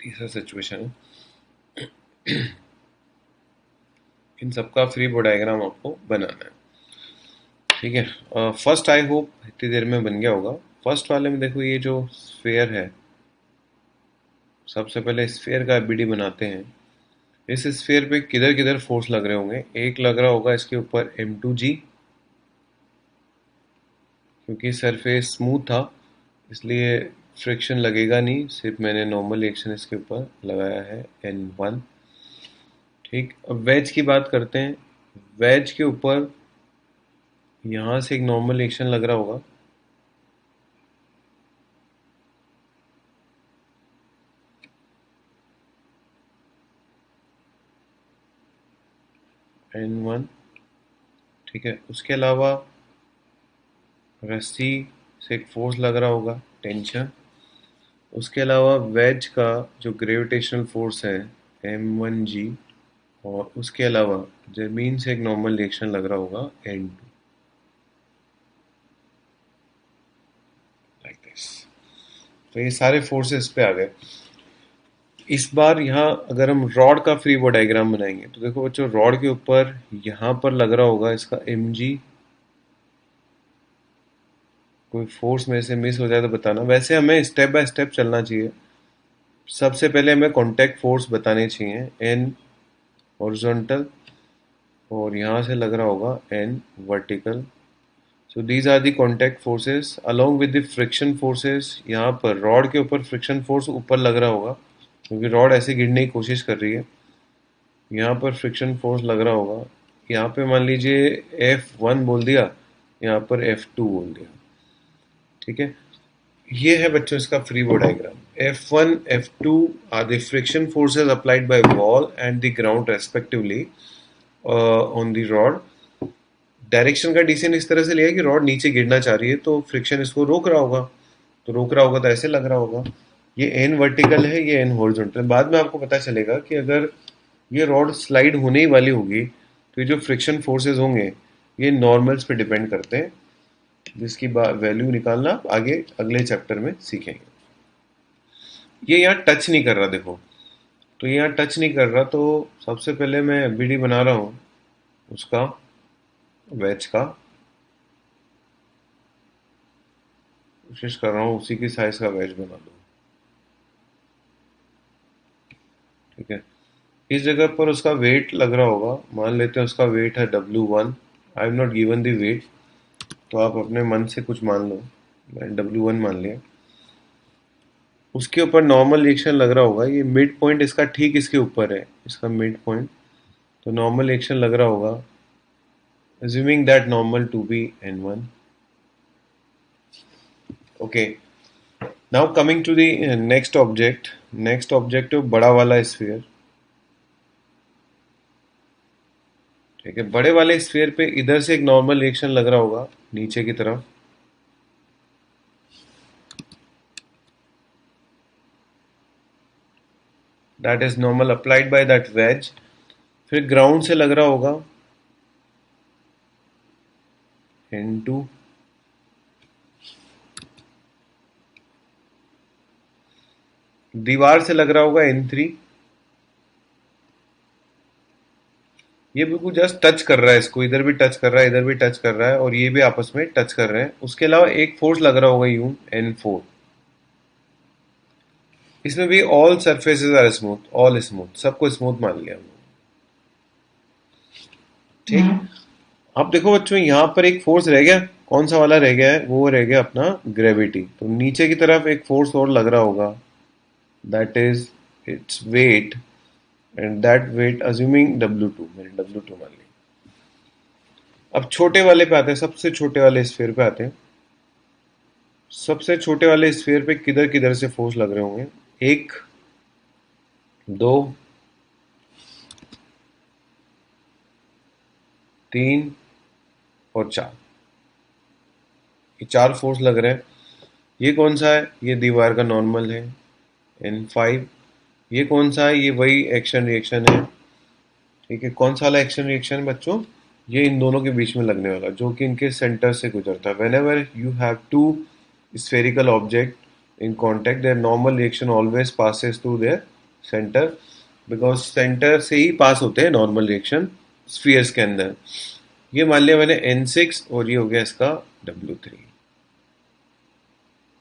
तीसरा सिचुएशन, इन सबका फ्री बॉडी डायग्राम आपको बनाना है. ठीक है. फर्स्ट आई होप इतनी देर में बन गया होगा. फर्स्ट वाले में देखो, ये जो स्फेयर है, सबसे पहले स्फेयर का एफबीडी बनाते हैं. इस स्फेयर पे किधर किधर फोर्स लग रहे होंगे. एक लग रहा होगा इसके ऊपर m2g, क्योंकि सरफेस स्मूथ था इसलिए फ्रिक्शन लगेगा नहीं, सिर्फ मैंने नॉर्मल रिएक्शन इसके ऊपर लगाया है n1. ठीक. अब वेज की बात करते हैं. वेज के ऊपर यहाँ से एक नॉर्मल रिएक्शन लग रहा होगा, n1. ठीक है। उसके अलावा रस्सी से एक फोर्स लग रहा होगा, टेंशन। उसके अलावा वेज का जो ग्रेविटेशनल फोर्स है m1g, और उसके अलावा जमीन से एक नॉर्मल रिएक्शन लग रहा होगा n2, लाइक दिस। तो ये सारे फोर्सेस पे आ गए। इस बार यहाँ अगर हम रॉड का फ्री बॉडी डायग्राम बनाएंगे तो देखो बच्चों, रॉड के ऊपर यहाँ पर लग रहा होगा इसका mg। कोई फोर्स में से मिस हो जाए तो बताना। वैसे हमें स्टेप बाय स्टेप चलना चाहिए। सबसे पहले हमें कांटेक्ट फोर्स बताने चाहिए, n हॉरिजॉन्टल, और यहाँ से लग रहा होगा n vertical. So these are the contact forces along with the friction forces. यहाँ पर रॉड के ऊपर फ्रिक्शन फोर्स ऊपर लग रहा होगा क्योंकि रॉड ऐसे गिरने की कोशिश कर रही है। यहाँ पर फ्रिक्शन फोर्स लग रहा होगा। यहाँ पे मान लीजिए F1 बोल दिया, यहाँ पर F2 बोल दिया। ठीक है। ये है बच्चों इसका free body diagram. F1 F2 are the friction forces applied by wall and the ground respectively on the rod. Direction का डिसीजन इस तरह से लिया कि रॉड नीचे गिरना चाह रही है तो फ्रिक्शन इसको रोक रहा होगा, तो रोक रहा होगा तो ऐसे लग रहा होगा। ये एन वर्टिकल है, ये एन हॉरिजॉन्टल। बाद में आपको पता चलेगा कि अगर ये रॉड स्लाइड होने ही वाली होगी तो ये जो फ्रिक्शन फोर्सेस होंगे ये नॉर्मल्स पे डिपेंड करते हैं, जिसकी वैल्यू निकालना आप आगे अगले चैप्टर में सीखेंगे। ये यहाँ टच नहीं कर रहा देखो, तो ये यहाँ टच नहीं कर रहा, तो सबसे पहले मैं बीडी बना रहा हूँ उसका, वेज का। कोशिश कर रहा हूँ उसी की साइज का वेज बना लूँ। ठीक है। इस जगह पर उसका वेट लग रहा होगा, मान लेते हैं उसका वेट है W1। I am not given the weight, तो आप अपने मन से कुछ मान लो। मैं W1 मान लिया। उसके ऊपर नॉर्मल रिएक्शन लग रहा होगा, ये मिड पॉइंट इसका ठीक इसके ऊपर है, इसका मिड पॉइंट। तो नॉर्मल रिएक्शन लग रहा होगा, assuming that normal to be n1. Okay, now coming to the next object. Next object बड़ा वाला स्फीयर। ठीक है। बड़े वाले स्फीयर पे इधर से एक नॉर्मल रिएक्शन लग रहा होगा नीचे की तरफ। That is normal applied by that wedge. फिर ग्राउंड से लग रहा होगा n2। दीवार से लग रहा होगा n3। ये बिल्कुल जस्ट टच कर रहा है इसको, इधर भी टच कर रहा है, इधर भी टच कर रहा है, और ये भी आपस में टच कर रहे हैं। उसके अलावा एक फोर्स लग रहा होगा यूं, n4। इसमें भी all surfaces are smooth, all smooth, सबको स्मूथ मान लिया हमने। ठीक। अब देखो बच्चों, यहाँ पर एक फोर्स रह गया। कौन सा वाला रह गया है? वो रह गया अपना ग्रेविटी। तो नीचे की तरफ एक फोर्स और लग रहा होगा, that is its weight, and that weight assuming W2, मैंने W2 मान लिया। अब छोटे वाले पे आते हैं, सबसे छोटे वाले स्फीयर पे आते हैं। सबसे छोटे वाले स्फीयर पे किधर किधर से फोर्स लग रहे होंगे? एक, दो, तीन और चार। ये चार फोर्स लग रहे हैं। ये कौन सा है? ये दीवार का नॉर्मल है, n5। ये कौन सा है? ये वही एक्शन रिएक्शन है। ठीक है। कौन सा वाला एक्शन रिएक्शन है बच्चों? ये इन दोनों के बीच में लगने वाला, जो कि इनके सेंटर से गुजरता है। Whenever you have two spherical object in contact, their normal reaction always passes through their centre, because centre से ही पास होते हैं नॉर्मल रिएक्शन स्फीयर्स के अंदर। ये मान लिया मैंने n6, और ये हो गया इसका W3।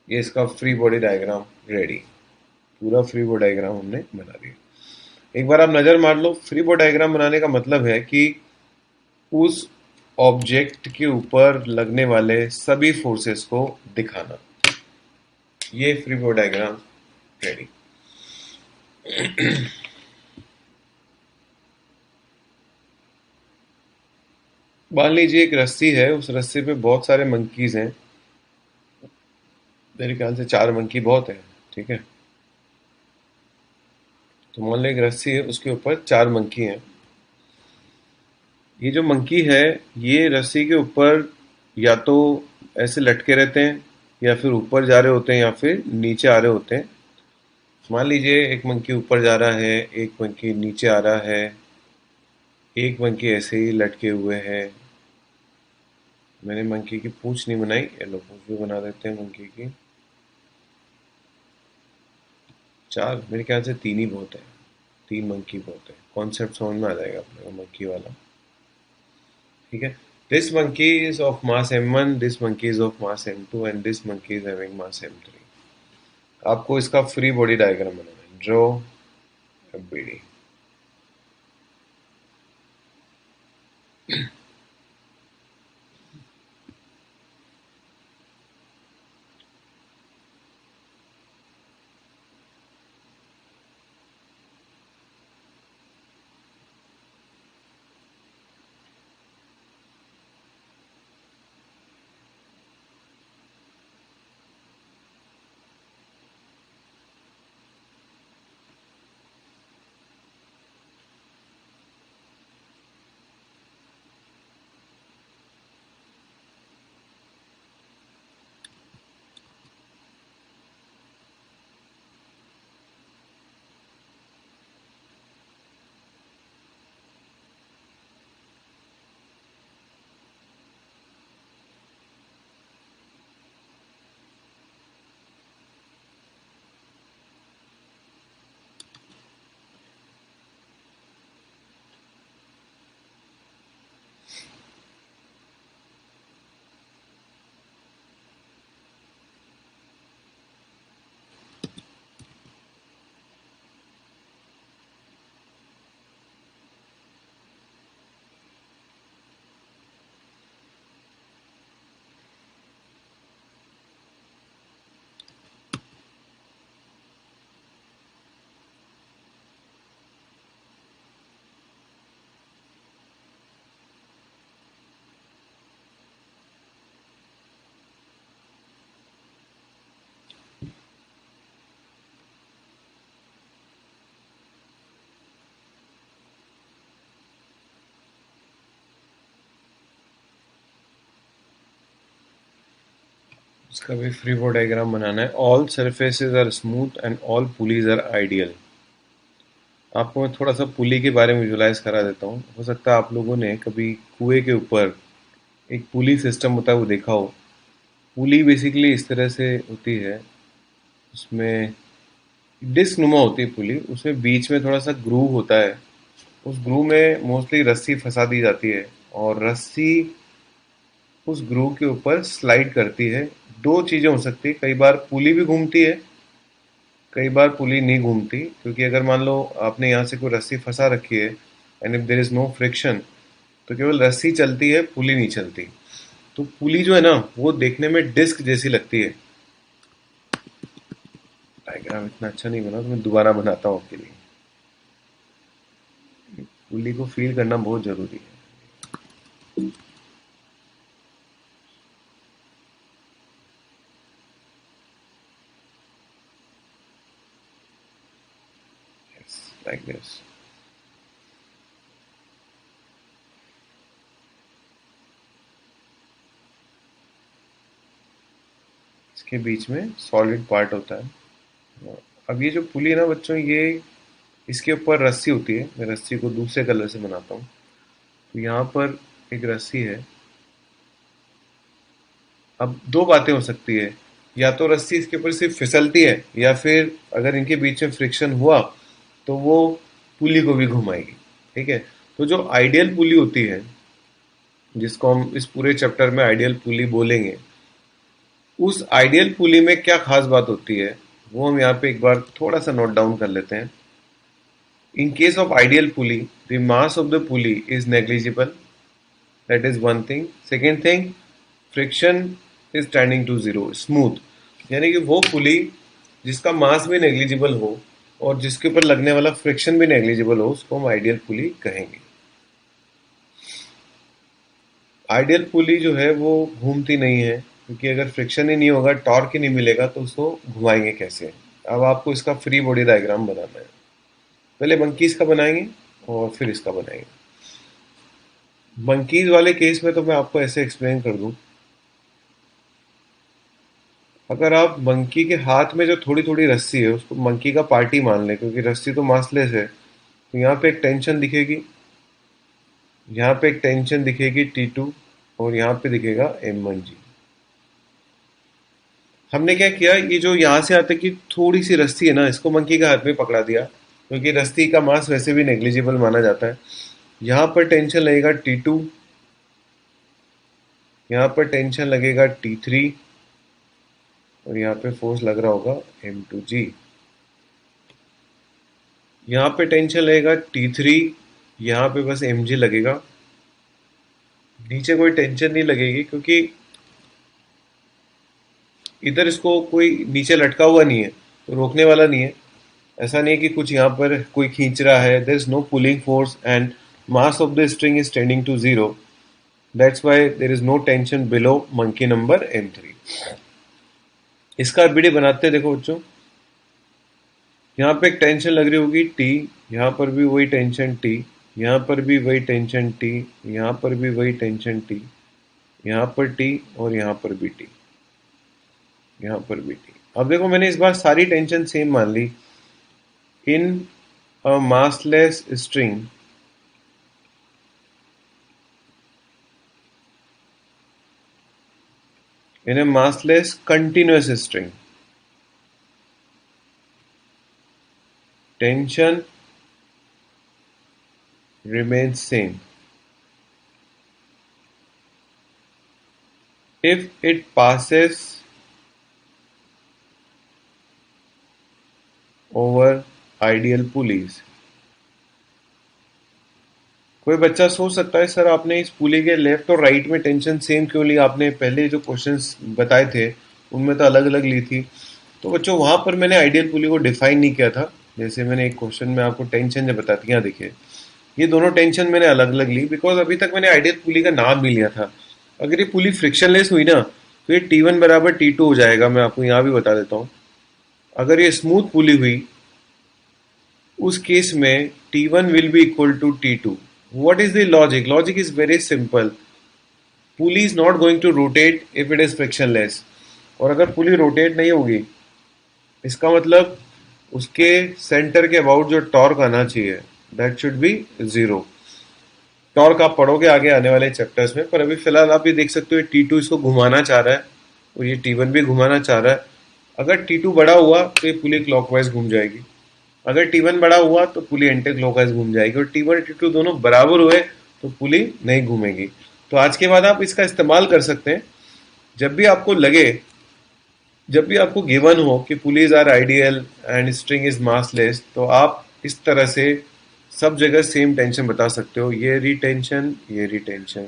ये इसका फ्री बॉडी डायग्राम रेडी। पूरा फ्री बॉडी डायग्राम हमने बना दिया। एक बार आप नज़र मार लो। फ्री बॉडी डायग्राम बनाने का मतलब है कि उस ऑब्जेक्ट के ऊपर लगने वाले सभी फोर्सेस को दिखाना। ये फ्री बॉडी डायग्राम रेडी। मान लीजिए एक रस्सी है, उस रस्सी पे बहुत सारे मंकीज हैं। मेरे ख्याल से 4 मंकी बहुत है। ठीक है। तो मान लो एक रस्सी है, उसके ऊपर 4 मंकी हैं। ये जो मंकी है, ये रस्सी के ऊपर या तो ऐसे लटके रहते हैं, या फिर ऊपर जा रहे होते हैं, या फिर नीचे आ रहे होते हैं। मान लीजिए एक मंकी ऊपर जा रहा है, एक मंकी नीचे आ रहा है, एक मंकी ऐसे ही लटके हुए हैं। मैंने मंकी की पूंछ नहीं बनाई, ये लो पूंछ भी बना देते हैं मंकी की। चार, मेरे ख्याल से तीन ही बहुत है। तीन मंकी बहुत है, कॉन्सेप्ट समझ में आ जाएगा अपने को मंकी वाला। ठीक है। This monkey is of mass m1, this monkey is of mass m2 and this monkey is having mass m3। आपको इसका फ्री बॉडी डायग्राम बनाना है, ड्रॉ एफबीडी। इसका भी फ्री बॉडी डायग्राम बनाना है। All surfaces are smooth and all pulleys are ideal. आपको मैं थोड़ा सा पुली के बारे में विजुलाइज करा देता हूँ। हो सकता है आप लोगों ने कभी कुएं के ऊपर एक पुली सिस्टम होता है वो देखा हो। पुली बेसिकली इस तरह से होती है, उसमें डिस्क नुमा होती है पुली, उसमें बीच में थोड़ा सा ग्रूव होता है। उस ग्रूव में मोस्टली रस्सी फंसा दी जाती है, और रस्सी उस ग्रूव के ऊपर स्लाइड करती है। दो चीज़ें हो सकती है, कई बार पुली भी घूमती है, कई बार पुली नहीं घूमती। क्योंकि अगर मान लो आपने यहाँ से कोई रस्सी फंसा रखी है, and if there is no friction, तो केवल रस्सी चलती है, पुली नहीं चलती। तो पुली जो है ना, वो देखने में डिस्क जैसी लगती है। डायग्राम इतना अच्छा नहीं बना, तो मैं दोबारा बनाता हूँ आपके लिए। पुली को फील करना बहुत जरूरी है। Like this. इसके बीच में सॉलिड पार्ट होता है। अब ये जो पुली है ना बच्चों, ये इसके ऊपर रस्सी होती है। मैं रस्सी को दूसरे कलर से बनाता हूँ। तो यहाँ पर एक रस्सी है। अब दो बातें हो सकती है, या तो रस्सी इसके ऊपर सिर्फ फिसलती है, या फिर अगर इनके बीच में फ्रिक्शन हुआ तो वो पुली को भी घुमाएगी। ठीक है। तो जो आइडियल पुली होती है, जिसको हम इस पूरे चैप्टर में आइडियल पुली बोलेंगे, उस आइडियल पुली में क्या खास बात होती है वो हम यहाँ पे एक बार थोड़ा सा नोट डाउन कर लेते हैं। In case of ideal pulley, the mass of the pulley is negligible. That is one thing. Second thing, friction is tending to zero, smooth. यानी कि वो पुली जिसका मास भी नेग्लिजिबल हो और जिसके ऊपर लगने वाला फ्रिक्शन भी नेग्लिजिबल हो, उसको हम आइडियल पुली कहेंगे। आइडियल पुली जो है वो घूमती नहीं है, क्योंकि अगर फ्रिक्शन ही नहीं होगा, टॉर्क ही नहीं मिलेगा, तो उसको घुमाएंगे कैसे। अब आपको इसका फ्री बॉडी डायग्राम बनाना है। पहले मंकीज का बनाएंगे और फिर इसका बनाएंगे। मंकीज वाले केस में तो मैं आपको ऐसे एक्सप्लेन कर दूं, अगर आप मंकी के हाथ में जो थोड़ी थोड़ी रस्सी है उसको मंकी का पार्टी मान लें, क्योंकि रस्सी तो मासलेस है, तो यहाँ पे एक टेंशन दिखेगी, यहाँ पे एक टेंशन दिखेगी T2, और यहाँ पे दिखेगा M1G। हमने क्या किया, ये जो यहाँ से आते की थोड़ी सी रस्सी है ना, इसको मंकी के हाथ में पकड़ा दिया, क्योंकि रस्सी का मास वैसे भी नेग्लिजिबल माना जाता है। यहाँ पर टेंशन लगेगा T2, यहाँ पर टेंशन लगेगा T3, और यहाँ पे फोर्स लग रहा होगा M2G। यहाँ पे टेंशन लगेगा T3, यहाँ पे बस Mg लगेगा, नीचे कोई टेंशन नहीं लगेगी, क्योंकि इधर इसको कोई नीचे लटका हुआ नहीं है, तो रोकने वाला नहीं है। ऐसा नहीं है कि कुछ यहाँ पर कोई खींच रहा है, there is no pulling force and mass of the string is tending to zero, that's why there is no tension below monkey number M3। इसका बीडी बनाते हैं, देखो बच्चों, यहाँ पे एक टेंशन लग रही होगी T, यहाँ पर भी वही टेंशन T, यहाँ पर भी वही टेंशन T, यहाँ पर भी वही टेंशन T, यहाँ पर T, और यहाँ पर भी T, यहाँ पर भी T। अब देखो मैंने इस बार सारी टेंशन सेम मान ली। In a massless string, in a massless continuous string, tension remains same if it passes over ideal pulleys। कोई बच्चा सोच सकता है सर आपने इस पुली के लेफ्ट और राइट में टेंशन सेम क्यों ली, आपने पहले जो क्वेश्चंस बताए थे उनमें तो अलग अलग ली थी। तो बच्चों वहां पर मैंने आइडियल पुली को डिफाइन नहीं किया था, जैसे मैंने एक क्वेश्चन में आपको टेंशन जब बताती, यहाँ देखिए ये दोनों टेंशन मैंने अलग अलग ली, बिकॉज अभी तक मैंने आइडियल पुली का नाम नहीं लिया था। अगर ये पुली फ्रिक्शनलेस हुई ना, तो ये T1 बराबर T2 हो जाएगा, मैं आपको यहाँ भी बता देता हूँ। अगर ये स्मूथ पुली हुई, उस केस में T1 will be equal to T2। What is the logic? Logic is very simple. Pulley is not going to rotate if it is frictionless, और अगर पुली रोटेट नहीं होगी, इसका मतलब उसके सेंटर के अबाउट जो टॉर्क आना चाहिए that should be zero. Torque आप पढ़ोगे आगे आने वाले चैप्टर्स में, पर अभी फिलहाल आप ये देख सकते हो T2 इसको घुमाना चाह रहा है, और ये T1 भी घुमाना चाह रहा है। अगर T2 बड़ा हुआ तो ये पुली क्लॉकवाइज घूम जाएगी, अगर T1 बड़ा हुआ तो पुली एंटी क्लॉकवाइज घूम जाएगी, और T1 T2 दोनों बराबर हुए तो पुली नहीं घूमेगी। तो आज के बाद आप इसका इस्तेमाल कर सकते हैं, जब भी आपको लगे, जब भी आपको गिवन हो कि pulleys are ideal and string is massless, तो आप इस तरह से सब जगह सेम टेंशन बता सकते हो, ये रिटेंशन, ये रिटेंशन।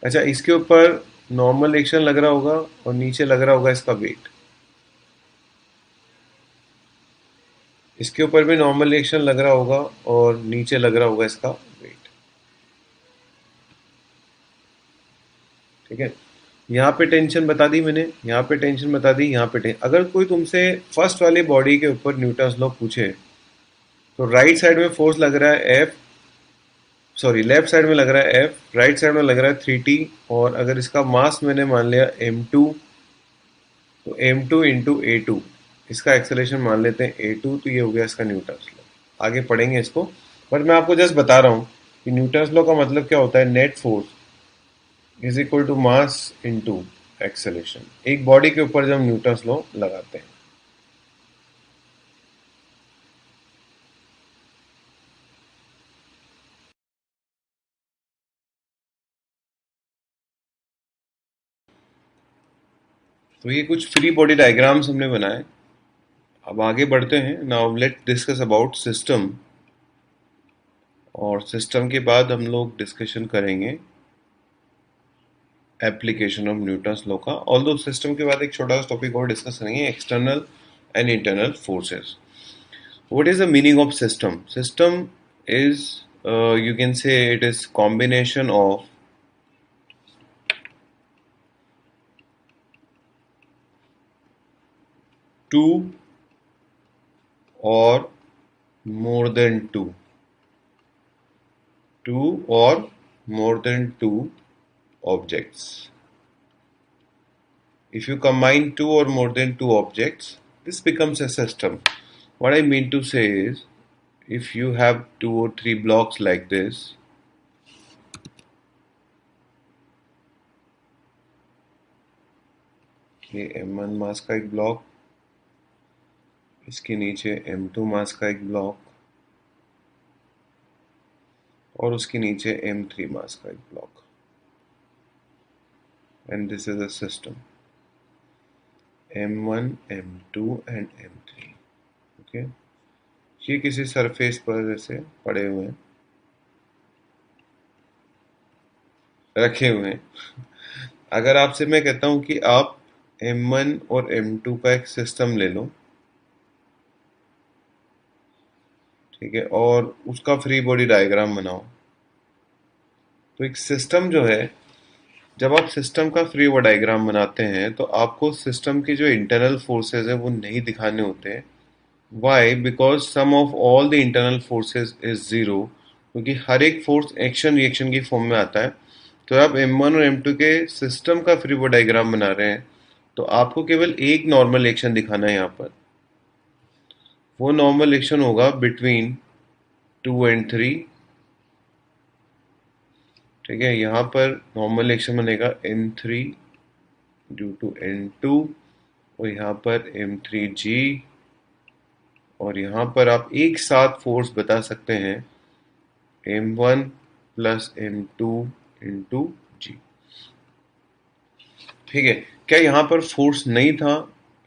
अच्छा, इसके ऊपर नॉर्मल एक्शन लग रहा होगा और नीचे लग रहा होगा इसका वेट, इसके ऊपर भी नॉर्मल एक्शन लग रहा होगा और नीचे लग रहा होगा इसका वेट। ठीक है, यहाँ पे टेंशन बता दी मैंने, यहाँ पे टेंशन बता दी, यहाँ पे टेंशन। अगर कोई तुमसे फर्स्ट वाली बॉडी के ऊपर न्यूटन्स लॉ पूछे, तो राइट साइड में फोर्स लग रहा है F, सॉरी लेफ्ट साइड में लग रहा है F, राइट साइड में लग रहा है 3T, और अगर इसका मास मैंने मान लिया M2, तो M2 इंटू A2, इसका एक्सेलरेशन मान लेते हैं A2, तो ये हो गया इसका न्यूटन्स लॉ। आगे पढ़ेंगे इसको, बट मैं आपको जस्ट बता रहा हूँ कि न्यूटन्स लॉ का मतलब क्या होता है, net force is equal to mass into acceleration, एक बॉडी के ऊपर जब न्यूटन्स लॉ लगाते हैं। तो ये कुछ फ्री बॉडी डायग्राम्स हमने बनाए। अब आगे बढ़ते हैं, now let discuss about system, और सिस्टम के बाद हम लोग डिस्कशन करेंगे एप्लीकेशन ऑफ न्यूटन्स लॉ का। ऑल्दो सिस्टम के बाद एक छोटा सा टॉपिक और डिस्कस करेंगे, external and internal forces. What is the meaning of system? System is, you can say it is combination of two or more than two or more than two objects. If you combine two or more than two objects, this becomes a system. What I mean to say is, if you have two or three blocks like this, ये M1 मास का एक block, इसके नीचे M2 मास का एक block और उसके नीचे M3 मास का एक block, and this is a system M1, M2 and M3. Okay, ये किसी सरफेस पर ऐसे पड़े हुए हैं, रखे हुए हैं. अगर आपसे मैं कहता हूं कि आप M1 और M2 का एक सिस्टम ले लो, ठीक है, और उसका फ्री बॉडी डायग्राम बनाओ, तो एक सिस्टम जो है, जब आप सिस्टम का फ्री बॉडी डायग्राम बनाते हैं तो आपको सिस्टम की जो इंटरनल फोर्सेस है वो नहीं दिखाने होते. Why? Because sum of all the internal forces is zero, क्योंकि हर एक फोर्स एक्शन रिएक्शन की फॉर्म में आता है. तो आप M1 और M2 के सिस्टम का फ्री बॉडी डायग्राम बना रहे हैं तो आपको केवल एक नॉर्मल एक्शन दिखाना है. यहाँ पर वो नॉर्मल एक्शन होगा बिटवीन 2 and 3, ठीक है. यहाँ पर नॉर्मल एक्शन बनेगा N3 ड्यू टू N2 और यहाँ पर M3G, और यहाँ पर आप एक साथ फोर्स बता सकते हैं M1 plus M2 into G. ठीक है. क्या यहाँ पर फोर्स नहीं था?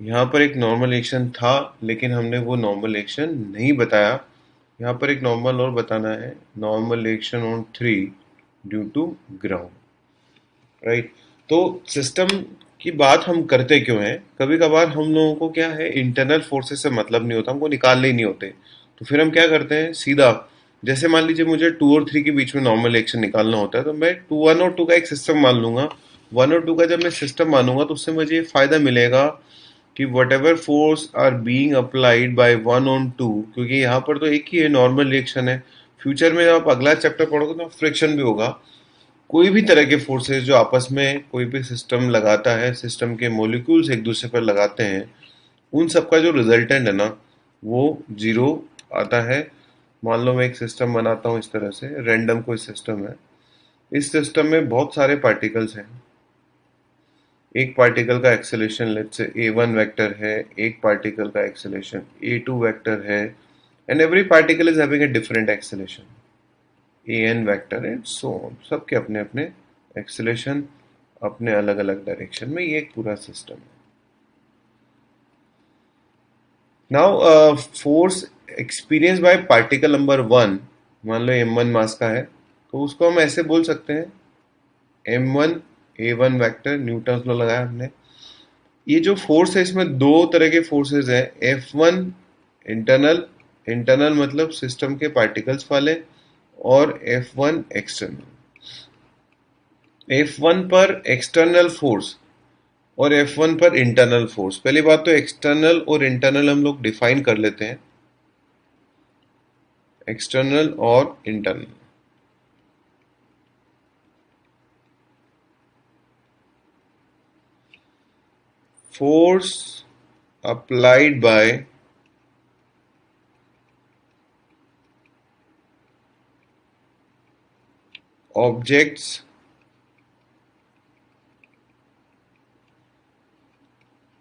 यहाँ पर एक नॉर्मल एक्शन था, लेकिन हमने वो नॉर्मल एक्शन नहीं बताया. यहाँ पर एक नॉर्मल और बताना है, normal action on 3 due to ground, right. तो सिस्टम की बात हम करते क्यों हैं? कभी कभार हम लोगों को क्या है, इंटरनल फोर्सेस से मतलब नहीं होता, हमको निकालने ही नहीं होते. तो फिर हम क्या करते हैं, सीधा जैसे मान लीजिए मुझे 2 और 3 के बीच में नॉर्मल एक्शन निकालना होता है, तो मैं 1 और 2 का एक सिस्टम मान लूंगा. 1 और 2 का जब मैं सिस्टम मानूंगा तो उससे मुझे ये फायदा मिलेगा कि whatever force are being applied by 1 on 2, क्योंकि यहाँ पर तो एक ही है, नॉर्मल रिएक्शन है. फ्यूचर में जब आप अगला चैप्टर पढ़ोगे तो फ्रिक्शन भी होगा. कोई भी तरह के फोर्सेस जो आपस में कोई भी सिस्टम लगाता है, सिस्टम के मॉलिक्यूल्स एक दूसरे पर लगाते हैं, उन सब का जो रिजल्टेंट है ना, वो जीरो आता है. मान लो मैं एक सिस्टम बनाता हूँ इस तरह से, रैंडम कोई सिस्टम है. इस सिस्टम में बहुत सारे पार्टिकल्स हैं. एक पार्टिकल का acceleration let's say A1 vector है, एक पार्टिकल का एक्सेलरेशन A2 वेक्टर है, and every particle is having a different acceleration an vector and so on. सबके अपने अपने एक्सेलरेशन, अपने अलग अलग डायरेक्शन में. ये एक पूरा सिस्टम है. Now force experience by particle number 1, मान लो M1 मास का है, तो उसको हम ऐसे बोल सकते हैं M1 A1 vector, Newton law लगाया हमने. ये जो फोर्स है इसमें दो तरह के फोर्सेस हैं. F1 इंटरनल, इंटरनल मतलब सिस्टम के पार्टिकल्स वाले, और F1 एक्सटर्नल. F1 पर एक्सटर्नल फोर्स और F1 पर इंटरनल फोर्स. पहली बात तो एक्सटर्नल और इंटरनल हम लोग डिफाइन कर लेते हैं. एक्सटर्नल और internal. Force applied by objects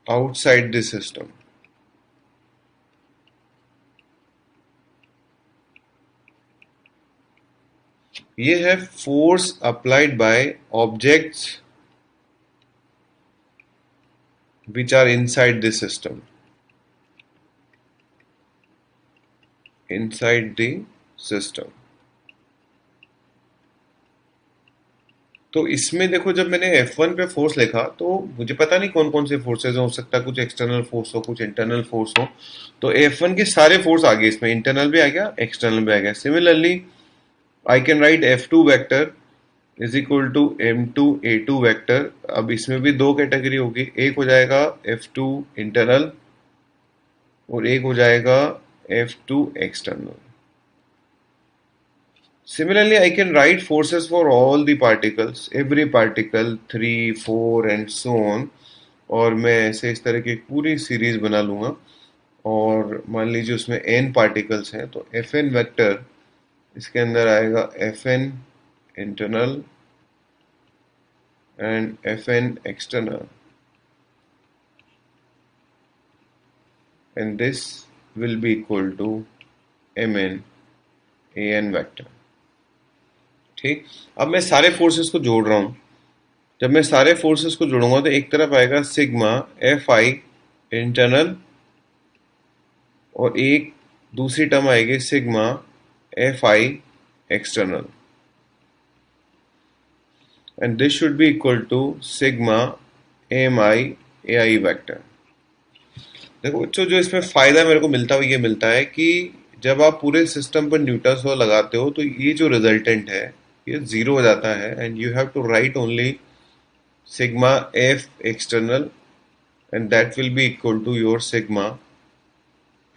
outside the system. ये है force applied by objects which are inside the system. Inside the system. तो इसमें देखो, जब मैंने F1 पे फोर्स लिखा तो मुझे पता नहीं कौन कौन से फोर्सेज हो सकता है, कुछ एक्सटर्नल फोर्स हो, कुछ इंटरनल फोर्स हो. तो F1 के सारे फोर्स आ गए इसमें, इंटरनल भी आ गया, एक्सटर्नल भी आ गया. Similarly I can write F2 vector is equal to M2 A2 vector. अब इसमें भी दो कैटेगरी होगी, एक हो जाएगा F2 इंटरनल और एक हो जाएगा F2 external. Similarly, I can write forces for all the particles, every particle, 3, 4 and so on. और मैं ऐसे इस तरह की एक पूरी सीरीज बना लूँगा और मान लीजिए उसमें n पार्टिकल्स हैं तो Fn वेक्टर इसके अंदर आएगा Fn internal and Fn external and this will be equal to Mn An vector. ठीक, अब मैं सारे फोर्सेस को जोड़ रहा हूँ। जब मैं सारे फोर्सेस को जोड़ूंगा तो एक तरफ आएगा सिग्मा एफ आई इंटरनल और एक दूसरी टर्म आएगी sigma F i external and this should be equal to sigma m i a i vector. देखो बच्चों, जो इसमें फायदा मेरे को मिलता है ये मिलता है कि जब आप पूरे सिस्टम पर न्यूटन्स लॉ लगाते हो तो ये जो रिजल्टेंट है ये जीरो हो जाता है and you have to write only sigma f external and that will be equal to your sigma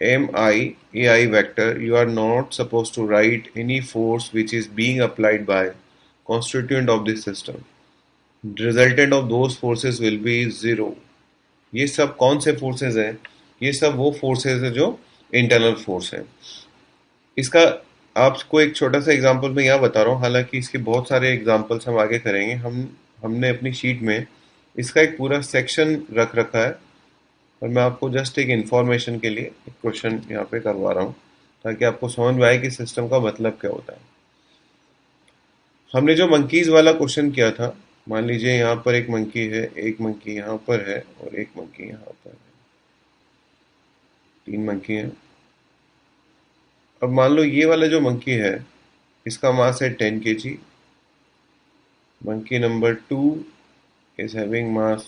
mi ai vector. You are not supposed to write any force which is being applied by constituent of this system. Resultant of those forces will be zero. ये सब कौन से forces हैं? ये सब वो forces है जो इंटरनल फोर्स है। इसका आपको एक छोटा सा एग्जांपल मैं यहाँ बता रहा हूँ, हालांकि इसके बहुत सारे एग्जांपल्स हम आगे करेंगे। हमने अपनी शीट में इसका एक पूरा सेक्शन रख रखा है और मैं आपको जस्ट एक इन्फॉर्मेशन के लिए एक क्वेश्चन यहाँ पे करवा रहा हूँ ताकि आपको समझ में आए कि सिस्टम का मतलब क्या होता है। हमने जो मंकीज वाला क्वेश्चन किया था, मान लीजिए यहाँ पर एक मंकी है, एक मंकी यहाँ पर है और एक मंकी यहाँ पर है, 3 मंकी हैं। अब मान लो ये वाला जो मंकी है इसका मास है 10 kg। Monkey number 2 is having mass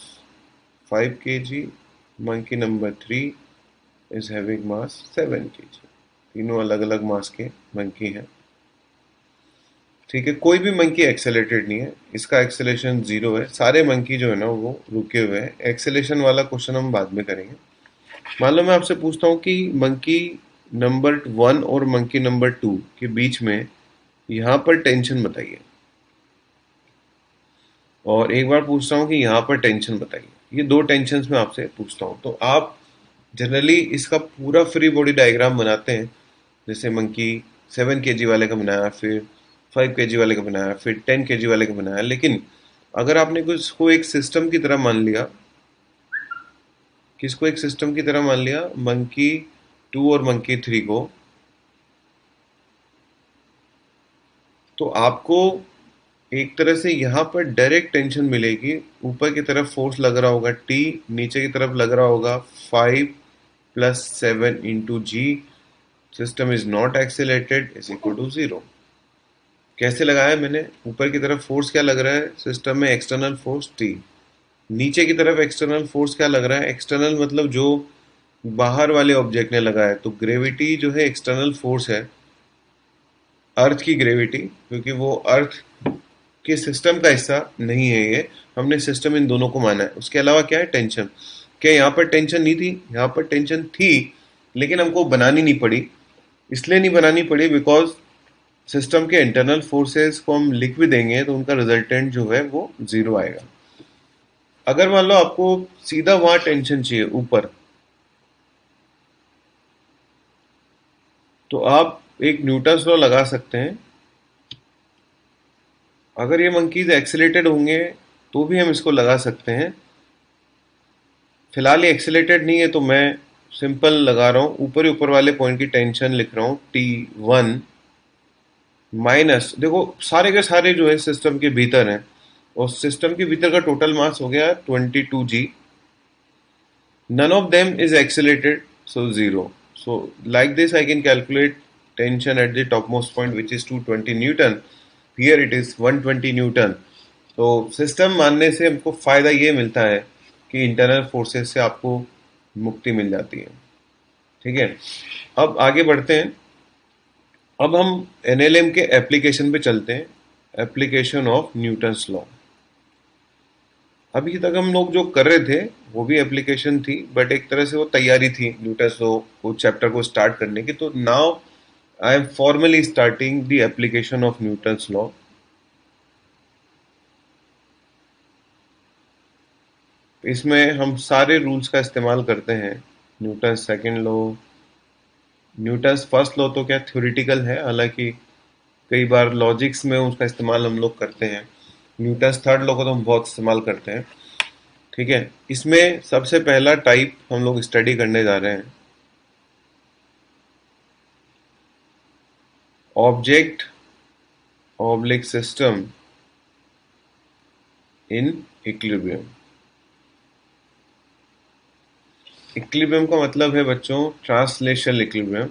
5 kg. Monkey number 3 is having mass 7 kg. तीनों अलग अलग मास के मंकी हैं। ठीक है, कोई भी मंकी एक्सेलेटेड नहीं है, इसका एक्सेलेशन 0 है। सारे मंकी जो है ना वो रुके हुए हैं। एक्सेलेशन वाला क्वेश्चन हम बाद में करेंगे। मान लो मैं आपसे पूछता हूँ कि मंकी नंबर 1 और मंकी नंबर 2 के बीच में यहाँ पर टेंशन बताइए, और एक बार पूछता हूँ कि यहाँ पर टेंशन बताइए। ये 2 टेंशन्स में आपसे पूछता हूँ तो आप जनरली इसका पूरा फ्री बॉडी डायग्राम बनाते हैं। जैसे मंकी 7 kg वाले का बनाया, फिर 5 kg वाले का बनाया, फिर 10 kg वाले का बनाया। लेकिन अगर आपने इसको एक सिस्टम की तरह मान लिया, किसको एक सिस्टम की तरह मान लिया, मंकी 2 और मंकी 3 को, तो आपको एक तरह से यहाँ पर डायरेक्ट टेंशन मिलेगी। ऊपर की तरफ फोर्स लग रहा होगा T, नीचे की तरफ लग रहा होगा 5 + 7 × G। System is not accelerated is equal to 0। कैसे लगाया मैंने? ऊपर की तरफ फोर्स क्या लग रहा है सिस्टम में? External force T। नीचे की तरफ एक्सटर्नल फोर्स क्या लग रहा है? एक्सटर्नल मतलब जो बाहर वाले ऑब्जेक्ट ने लगाया है। तो ग्रेविटी जो है एक्सटर्नल फोर्स है, अर्थ की ग्रेविटी, क्योंकि वो अर्थ के सिस्टम का हिस्सा नहीं है। ये हमने सिस्टम इन दोनों को माना है। उसके अलावा क्या है? टेंशन। क्या यहाँ पर टेंशन नहीं थी? यहाँ पर टेंशन थी, लेकिन हमको बनानी नहीं पड़ी। इसलिए नहीं बनानी पड़ी बिकॉज सिस्टम के इंटरनल फोर्सेस को हम लिख भी देंगे तो उनका रिजल्टेंट जो है वो 0 आएगा। अगर मान लो आपको सीधा वहां टेंशन चाहिए ऊपर, तो आप एक न्यूटन्स लॉ लगा सकते हैं। अगर ये मंकीज एक्सेलेटेड होंगे तो भी हम इसको लगा सकते हैं। फिलहाल ये एक्सेलेटेड नहीं है तो मैं सिंपल लगा रहा हूँ, ऊपर ही ऊपर वाले पॉइंट की टेंशन लिख रहा हूँ T1 माइनस, देखो सारे के सारे जो है सिस्टम के भीतर हैं और सिस्टम के भीतर का टोटल मास हो गया 22G। None of them is accelerated, so 0. So like this I can calculate tension at the topmost point which is 220 Newton. Here it is 120 Newton. तो सिस्टम मानने से हमको फायदा ये मिलता है कि इंटरनल फोर्सेस से आपको मुक्ति मिल जाती है। ठीक है, अब आगे बढ़ते हैं। अब हम एनएलएम के एप्लीकेशन पे चलते हैं। Application of Newton's law. अभी तक हम लोग जो कर रहे थे वो भी एप्लीकेशन थी, बट एक तरह से वो तैयारी थी न्यूटन्स लॉ को चैप्टर को स्टार्ट करने की। तो now I am formally starting the application of Newton's law. इसमें हम सारे रूल्स का इस्तेमाल करते हैं. Newton second law, Newton first law तो क्या थ्योरेटिकल है, हालांकि कई बार लॉजिक्स में उसका इस्तेमाल हम लोग करते हैं. न्यूटन थर्ड लॉ को तो हम बहुत इस्तेमाल करते हैं. ठीक है, इसमें सबसे पहला टाइप हम लोग स्टडी करने जा रहे हैं, object oblique system in equilibrium. Equilibrium का मतलब है बच्चों ट्रांसलेशनल इक्विलिब्रियम.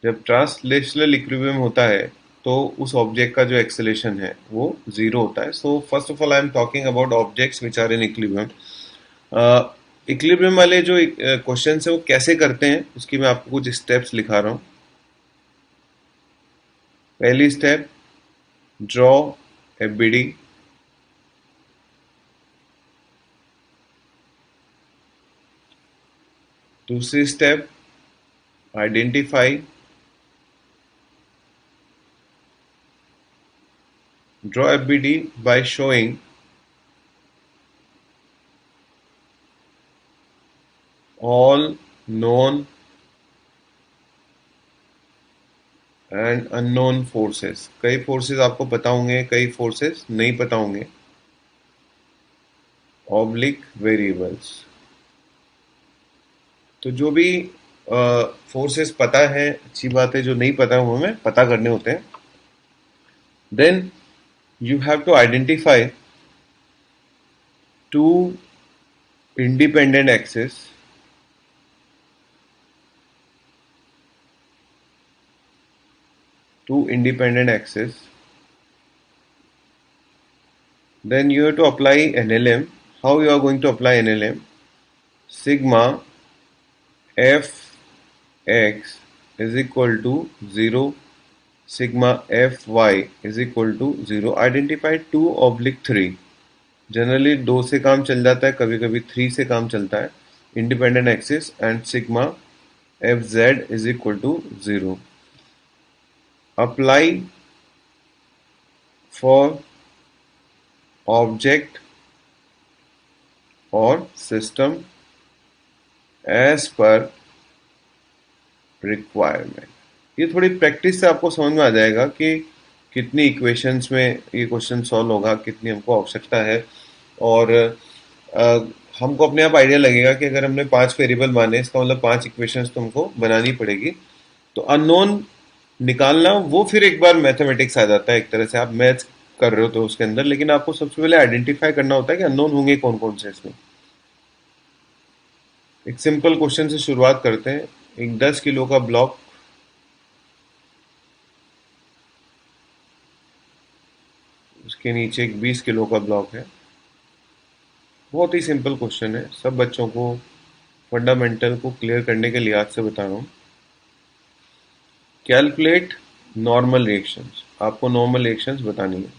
जब ट्रांसलेशनल इक्विलिब्रियम होता है तो उस ऑब्जेक्ट का जो एक्सेलेरेशन है वो जीरो होता है. So first of all I am talking about objects which are in equilibrium. Equilibrium वाले जो क्वेश्चन है वो कैसे करते हैं उसकी मैं आपको कुछ स्टेप्स लिखा रहा हूँ. पहली स्टेप, ड्रॉ ए बीडी. दूसरी step, identify. Draw a BD by showing all known and unknown forces. कई फोर्सेस आपको पता होंगे, कई फोर्सेस नहीं पता होंगे. ऑब्लिक वेरिएबल्स, तो जो भी फोर्सेस पता है अच्छी बात है, जो नहीं पता है वो हमें पता करने होते हैं. Then you have to identify two independent axes then you have to apply NLM. How you are going to apply NLM? Sigma f x is equal to 0, sigma f y is equal to 0. Identify 2/3. Generally 2 से काम चल जाता है, कभी कभी 3 से काम चलता है. Independent axis and sigma F z is equal to 0. Apply for object और सिस्टम एज पर रिक्वायरमेंट. ये थोड़ी प्रैक्टिस से आपको समझ में आ जाएगा कि कितनी इक्वेशंस में ये क्वेश्चन सॉल्व होगा, कितनी हमको आवश्यकता है. और हमको अपने आप आइडिया लगेगा कि अगर हमने 5 वेरिएबल माने, इसका मतलब 5 इक्वेशंस तो हमको बनानी पड़ेगी. तो अननोन निकालना वो फिर एक बार मैथमेटिक्स आ जाता है, एक तरह से आप मैथ्स कर रहे हो तो उसके अंदर, लेकिन आपको सबसे पहले आइडेंटिफाई करना होता है कि अननोन होंगे कौन कौन से इसमें. एक सिंपल क्वेश्चन से शुरुआत करते हैं. एक 10 किलो का ब्लॉक, उसके नीचे एक 20 किलो का ब्लॉक है. बहुत ही सिंपल क्वेश्चन है, सब बच्चों को फंडामेंटल को क्लियर करने के लिहाज से बता रहा हूँ. Calculate normal reactions. आपको नॉर्मल रिएक्शंस बतानी है.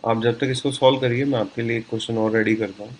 आप जब तक इसको सॉल्व करिए मैं आपके लिए एक क्वेश्चन और रेडी करता हूँ.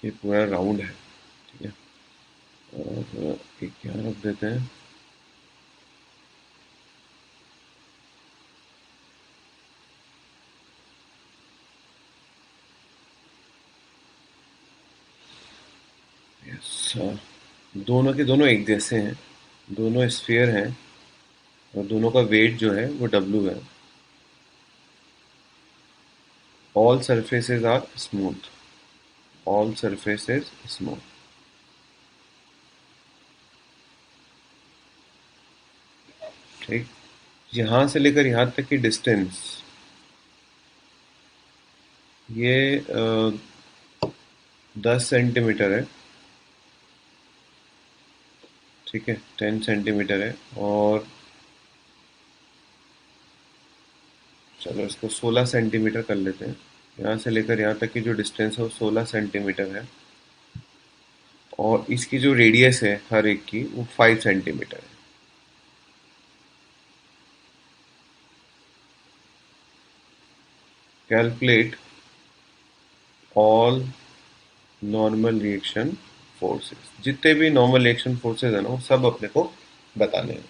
ये पूरा राउंड है, ठीक है. और एक यहाँ रख देते हैं. अच्छा, दोनों के दोनों एक जैसे हैं, दोनों स्फीयर हैं और दोनों का वेट जो है वो W है। All surfaces are smooth, all surfaces smooth. ठीक, यहाँ से लेकर यहाँ तक की डिस्टेंस ये 10 सेंटीमीटर है। ठीक है, 10 सेंटीमीटर है। और चलो इसको 16 सेंटीमीटर कर लेते हैं। यहाँ से लेकर यहाँ तक की जो डिस्टेंस है वो 16 सेंटीमीटर है। और इसकी जो रेडियस है हर एक की वो 5 सेंटीमीटर है। Calculate all normal reaction forces, जितने भी नॉर्मल रिएक्शन फोर्सेस है ना वो सब अपने को बताने हैं।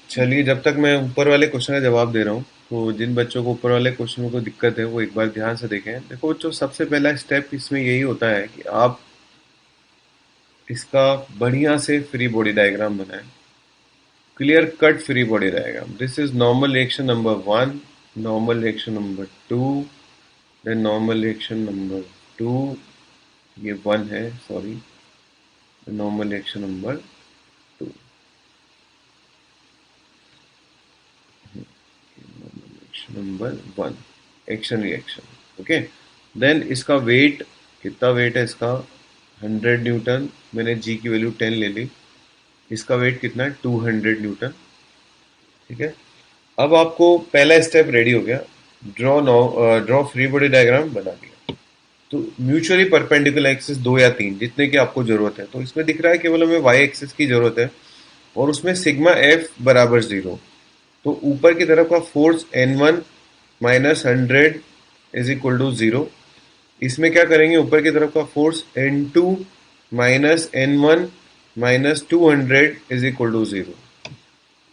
चलिए, जब तक मैं ऊपर वाले क्वेश्चन का जवाब दे रहा हूँ तो जिन बच्चों को ऊपर वाले क्वेश्चन में कोई दिक्कत है वो एक बार ध्यान से देखें। देखो बच्चों, सबसे पहला स्टेप इसमें यही होता है कि आप इसका बढ़िया से फ्री बॉडी डायग्राम बनाएं, clear cut free body diagram. This is normal reaction number 1, normal reaction number 2, then normal reaction number 2, ये 1 है sorry, normal reaction number 2, number 1 action reaction. Okay, then इसका वेट, कितना वेट है इसका, 100 Newton. मैंने जी की value 10 ले ली। इसका वेट कितना है, 200 न्यूटन। ठीक है, अब आपको पहला स्टेप रेडी हो गया, ड्रॉ फ्री बॉडी डायग्राम बना दिया। तो म्यूचुअली परपेंडिकुलर एक्सिस 2 या 3 जितने की आपको जरूरत है। तो इसमें दिख रहा है केवल हमें वाई एक्सिस की जरूरत है और उसमें सिग्मा एफ बराबर 0। तो ऊपर की तरफ का force N1 minus 100 is equal to 0। इसमें क्या करेंगे, ऊपर की तरफ का force N2 minus N1 minus 200 is equal to 0।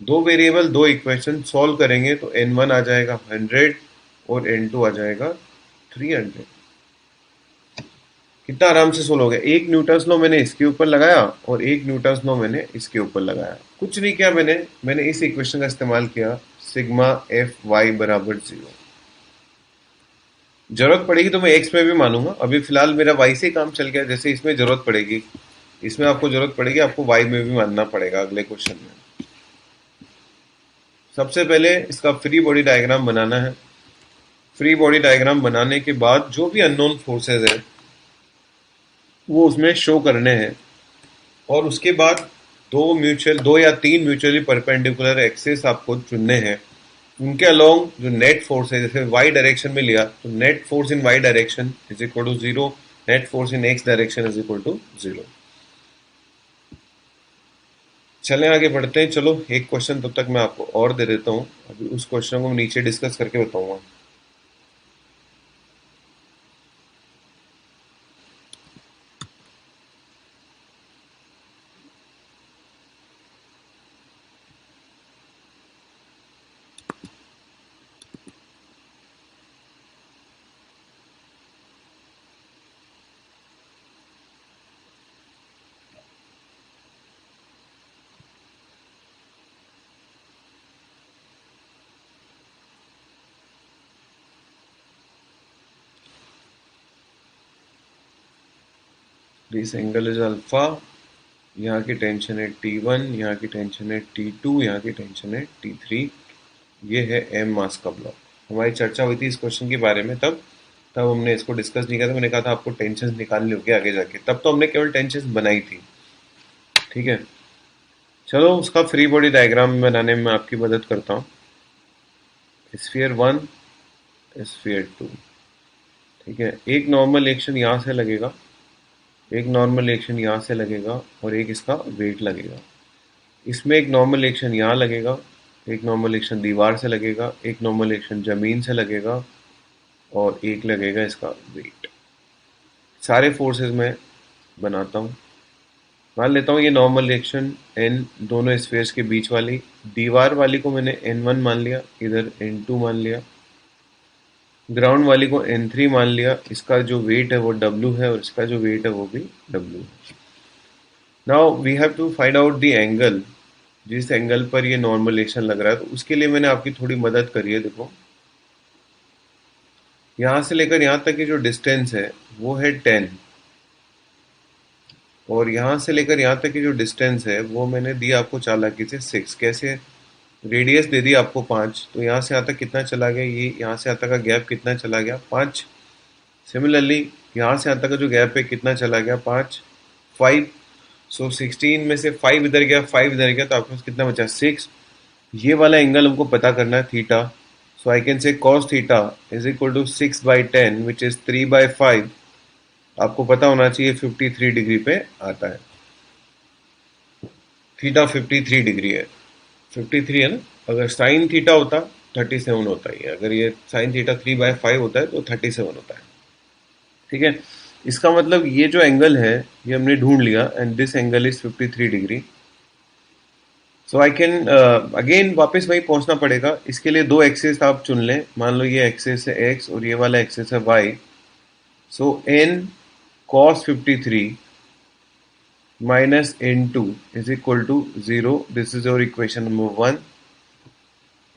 दो वेरिएबल दो इक्वेशन सॉल्व करेंगे तो N1 आ जाएगा 100 और N2 आ जाएगा 300। कितना आराम से सोल्व हो गया। एक न्यूटन्स लॉ मैंने इसके ऊपर लगाया और एक न्यूटन्स लॉ मैंने इसके ऊपर लगाया। कुछ नहीं किया मैंने इस इक्वेशन का इस्तेमाल किया, सिग्मा एफ वाई बराबर 0। जरूरत पड़ेगी तो मैं एक्स में भी मानूंगा, अभी फिलहाल मेरा वाई से ही काम चल गया। जैसे इसमें जरूरत पड़ेगी, इसमें आपको जरूरत पड़ेगी, आपको वाई में भी मानना पड़ेगा अगले क्वेश्चन में। सबसे पहले इसका फ्री बॉडी डायग्राम बनाना है। फ्री बॉडी डायग्राम बनाने के बाद जो भी अननोन फोर्सेज है वो उसमें शो करने हैं। और उसके बाद दो या तीन म्यूचुअली परपेंडिकुलर एक्सिस आपको चुनने हैं। उनके अलोंग जो नेट फोर्स है, जैसे वाई डायरेक्शन में लिया तो net force in Y direction is equal to 0, net force in X direction is equal to 0। चलें आगे बढ़ते हैं। चलो एक क्वेश्चन तब तक मैं आपको और दे देता हूँ, अभी उस क्वेश्चन को मैं नीचे डिस्कस करके बताऊंगा। दिस एंगल इज अल्फा, यहाँ की टेंशन है T1, यहाँ की टेंशन है T2, यहाँ की टेंशन है T3। ये है एम मास का ब्लॉक। हमारी चर्चा हुई थी इस क्वेश्चन के बारे में, तब तब हमने इसको डिस्कस नहीं किया था। मैंने कहा था आपको टेंशन निकालनी होगी आगे जाके, तब तो हमने केवल टेंशन बनाई थी। ठीक है, चलो उसका फ्री बॉडी डायग्राम बनाने में मैं आपकी मदद करता हूँ। Sphere 1, sphere 2। ठीक है, एक नॉर्मल एक्शन यहाँ से लगेगा, एक नॉर्मल एक्शन यहाँ से लगेगा और एक इसका वेट लगेगा। इसमें एक नॉर्मल एक्शन यहाँ लगेगा, एक नॉर्मल एक्शन दीवार से लगेगा, एक नॉर्मल एक्शन जमीन से लगेगा और एक लगेगा इसका वेट। सारे फोर्सेस मैं बनाता हूँ। मान लेता हूँ ये नॉर्मल रिएक्शन एन दोनों स्फीयर्स के बीच वाली, दीवार वाली को मैंने N1 मान लिया, इधर N2 मान लिया। ग्राउंड वाली को N3 मान लिया, इसका जो वेट है वो W है और इसका जो वेट है वो भी W है। Now we have to find out the angle, जिस एंगल पर ये नॉर्मलेशन लग रहा है, तो उसके लिए मैंने आपकी थोड़ी मदद करी है। देखो, यहाँ से लेकर यहाँ तक की जो डिस्टेंस है वो है 10, और यहाँ से लेकर यहाँ तक की जो डिस्टेंस है वो मैंने दिया आपको चालाकी से 6। कैसे? रेडियस दे दी आपको 5, तो यहाँ से यहाँ तक कितना चला गया, ये यहाँ से यहाँ तक का गैप कितना चला गया, 5। सिमिलरली यहाँ से यहाँ तक का जो गैप है कितना चला गया, 5, 5। सो 16 में से 5 इधर गया, 5 इधर गया, तो आपके पास कितना बचा, 6। ये वाला एंगल हमको पता करना है, theta. So I can say cos theta is equal to 6/10 which is 3/5। आपको पता होना चाहिए 53 डिग्री पे आता है। थीटा 53 डिग्री है, 53 है ना। अगर साइन थीटा होता 37 होता ही है, अगर ये साइन थीटा 3/5 होता है तो 37 होता है। ठीक है, इसका मतलब ये जो एंगल है ये हमने ढूंढ लिया, and this angle is 53 degree. So I can again वापस वही पहुंचना पड़ेगा। इसके लिए दो एक्सेस आप चुन लें, मान लो ये एक्सेस है एक्स और ये वाला एक्सेस है Y. So n cos 53 minus n2 is equal to 0. This is your equation number 1।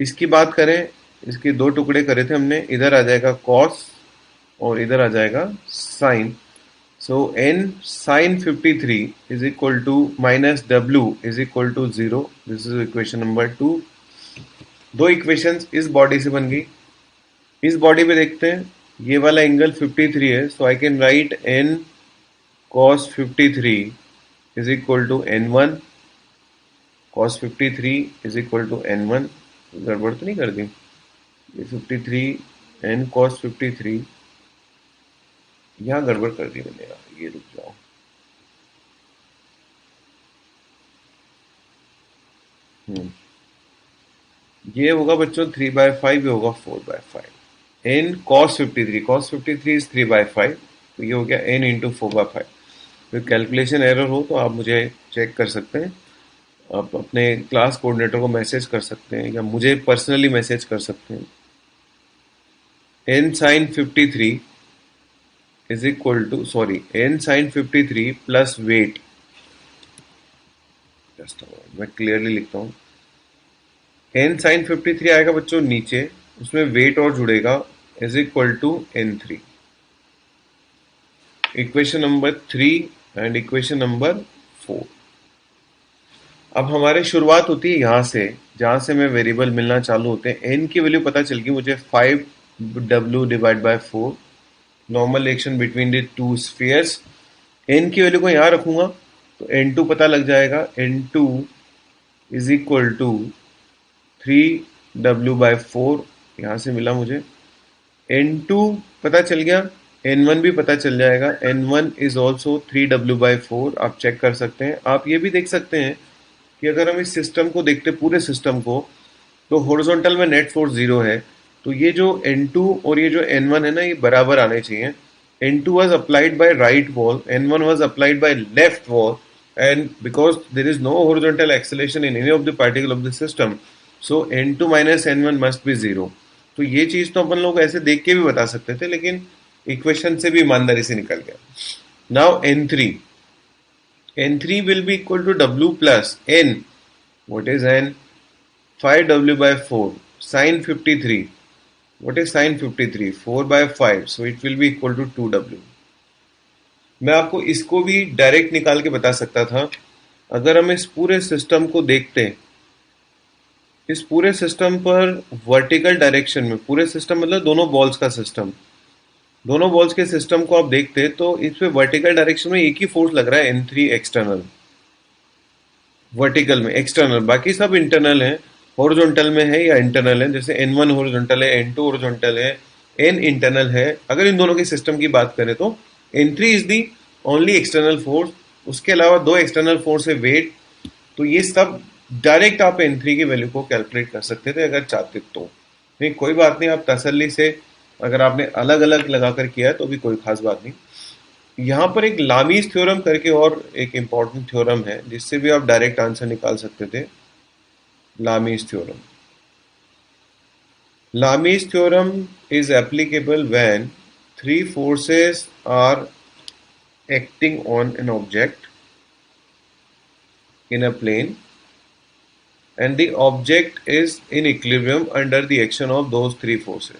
इसकी बात करें, इसके दो टुकड़े करे थे हमने, इधर आ जाएगा cos और इधर आ जाएगा sin। So n sin 53 is equal to minus w is equal to 0. This is equation number 2। दो इक्वेशंस इस बॉडी से बन गई। इस बॉडी पे देखते हैं, ये वाला एंगल 53 है, so I can write n cos 53 is equal to n1। cos 53 is equal to n1। गड़बड़ तो नहीं कर दी? ये 53 n cos 53, यहाँ गड़बड़ कर दी मैंने यार, ये रुक जाओ। ये होगा बच्चों 3/5, ये होगा 4/5। n cos 53 इज 3/5, तो ये हो गया n इंटू 4/5। तो कैलकुलेशन एरर हो तो आप मुझे चेक कर सकते हैं, आप अपने क्लास कोऑर्डिनेटर को मैसेज कर सकते हैं या मुझे पर्सनली मैसेज कर सकते हैं। n sin 53 is equal to, sorry, n sin 53 plus weight, just मैं क्लियरली लिखता हूँ, n sin 53 आएगा बच्चों नीचे, उसमें वेट और जुड़ेगा, is equal to n3। Equation number 3 and equation number 4। अब हमारी शुरुआत होती है यहाँ से, जहाँ से हमें वेरिएबल मिलना चालू होते हैं। n की वैल्यू पता चल गई मुझे, 5w divide by 4, normal action between the two spheres. n की वैल्यू को यहाँ रखूंगा तो n2 पता लग जाएगा, n2 is equal to 3w/4, यहाँ से मिला मुझे। n2 पता चल गया, n1 भी पता चल जाएगा, n1 इज ऑल्सो 3w/4। आप चेक कर सकते हैं। आप ये भी देख सकते हैं कि अगर हम इस सिस्टम को देखते, पूरे सिस्टम को, तो हॉरिजॉन्टल में नेट फोर्स 0 है, तो ये जो n2 और ये जो n1 है ना, ये बराबर आने चाहिए। n2 was applied by right wall, n1 was applied by left wall, and because there is no horizontal acceleration in any of the particle of the system, so n2 minus n1 must be 0। तो ये चीज तो अपन लोग ऐसे देख के भी बता सकते थे, लेकिन इक्वेशन से भी ईमानदारी से निकल गया। Now n3 will be equal to w plus n। what is n? 5w/4 sin 53। what is sin 53? 4/5, so it will be equal to 2w। मैं आपको इसको भी डायरेक्ट निकाल के बता सकता था। अगर हम इस पूरे सिस्टम को देखते, इस पूरे सिस्टम पर वर्टिकल डायरेक्शन में, पूरे सिस्टम मतलब दोनों बॉल्स का सिस्टम, दोनों बॉल्स के सिस्टम को आप देखते तो इस पे वर्टिकल डायरेक्शन में एक ही फोर्स लग रहा है, n3 एक्सटर्नल, वर्टिकल में एक्सटर्नल, बाकी सब इंटरनल है। हॉरिजॉन्टल में है या इंटरनल है, जैसे n1 हॉरिजॉन्टल है, n2 हॉरिजॉन्टल है, n इंटरनल है। अगर इन दोनों के सिस्टम की बात करें तो n3 is the only external force, उसके अलावा दो एक्सटर्नल फोर्स है, वेट। तो ये सब डायरेक्ट आप n3 की वैल्यू को कैलकुलेट कर सकते थे अगर चाहते तो। नहीं, कोई बात नहीं, आप तसल्ली से, अगर आपने अलग अलग लगाकर किया है तो भी कोई खास बात नहीं। यहाँ पर एक लामीज थ्योरम करके और एक इंपॉर्टेंट थ्योरम है, जिससे भी आप डायरेक्ट आंसर निकाल सकते थे, Lami's theorem. Lami's theorem is applicable when three forces are acting on an object in a plane and the object is in equilibrium under the action of those three forces.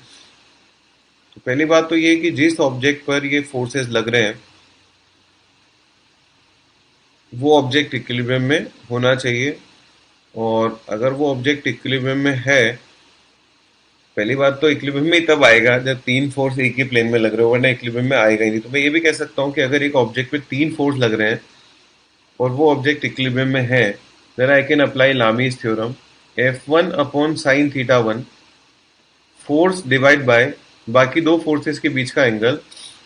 तो पहली बात तो ये है कि जिस ऑब्जेक्ट पर ये फोर्सेस लग रहे हैं वो ऑब्जेक्ट इक्विलिब्रियम में होना चाहिए, और अगर वो ऑब्जेक्ट इक्विलिब्रियम में है, पहली बात तो इक्विलिब्रियम में ही तब आएगा जब तीन फोर्स एक ही प्लेन में लग रहे हो, वरना इक्विलिब्रियम में आएगा ही नहीं। तो मैं ये भी कह सकता हूँ कि अगर एक ऑब्जेक्ट पे तीन फोर्स लग रहे हैं और वो ऑब्जेक्ट इक्विलिब्रियम में है, then I can apply Lami's theorem. F1 upon sine theta 1 force divide by बाकी दो फोर्सेस के बीच का angle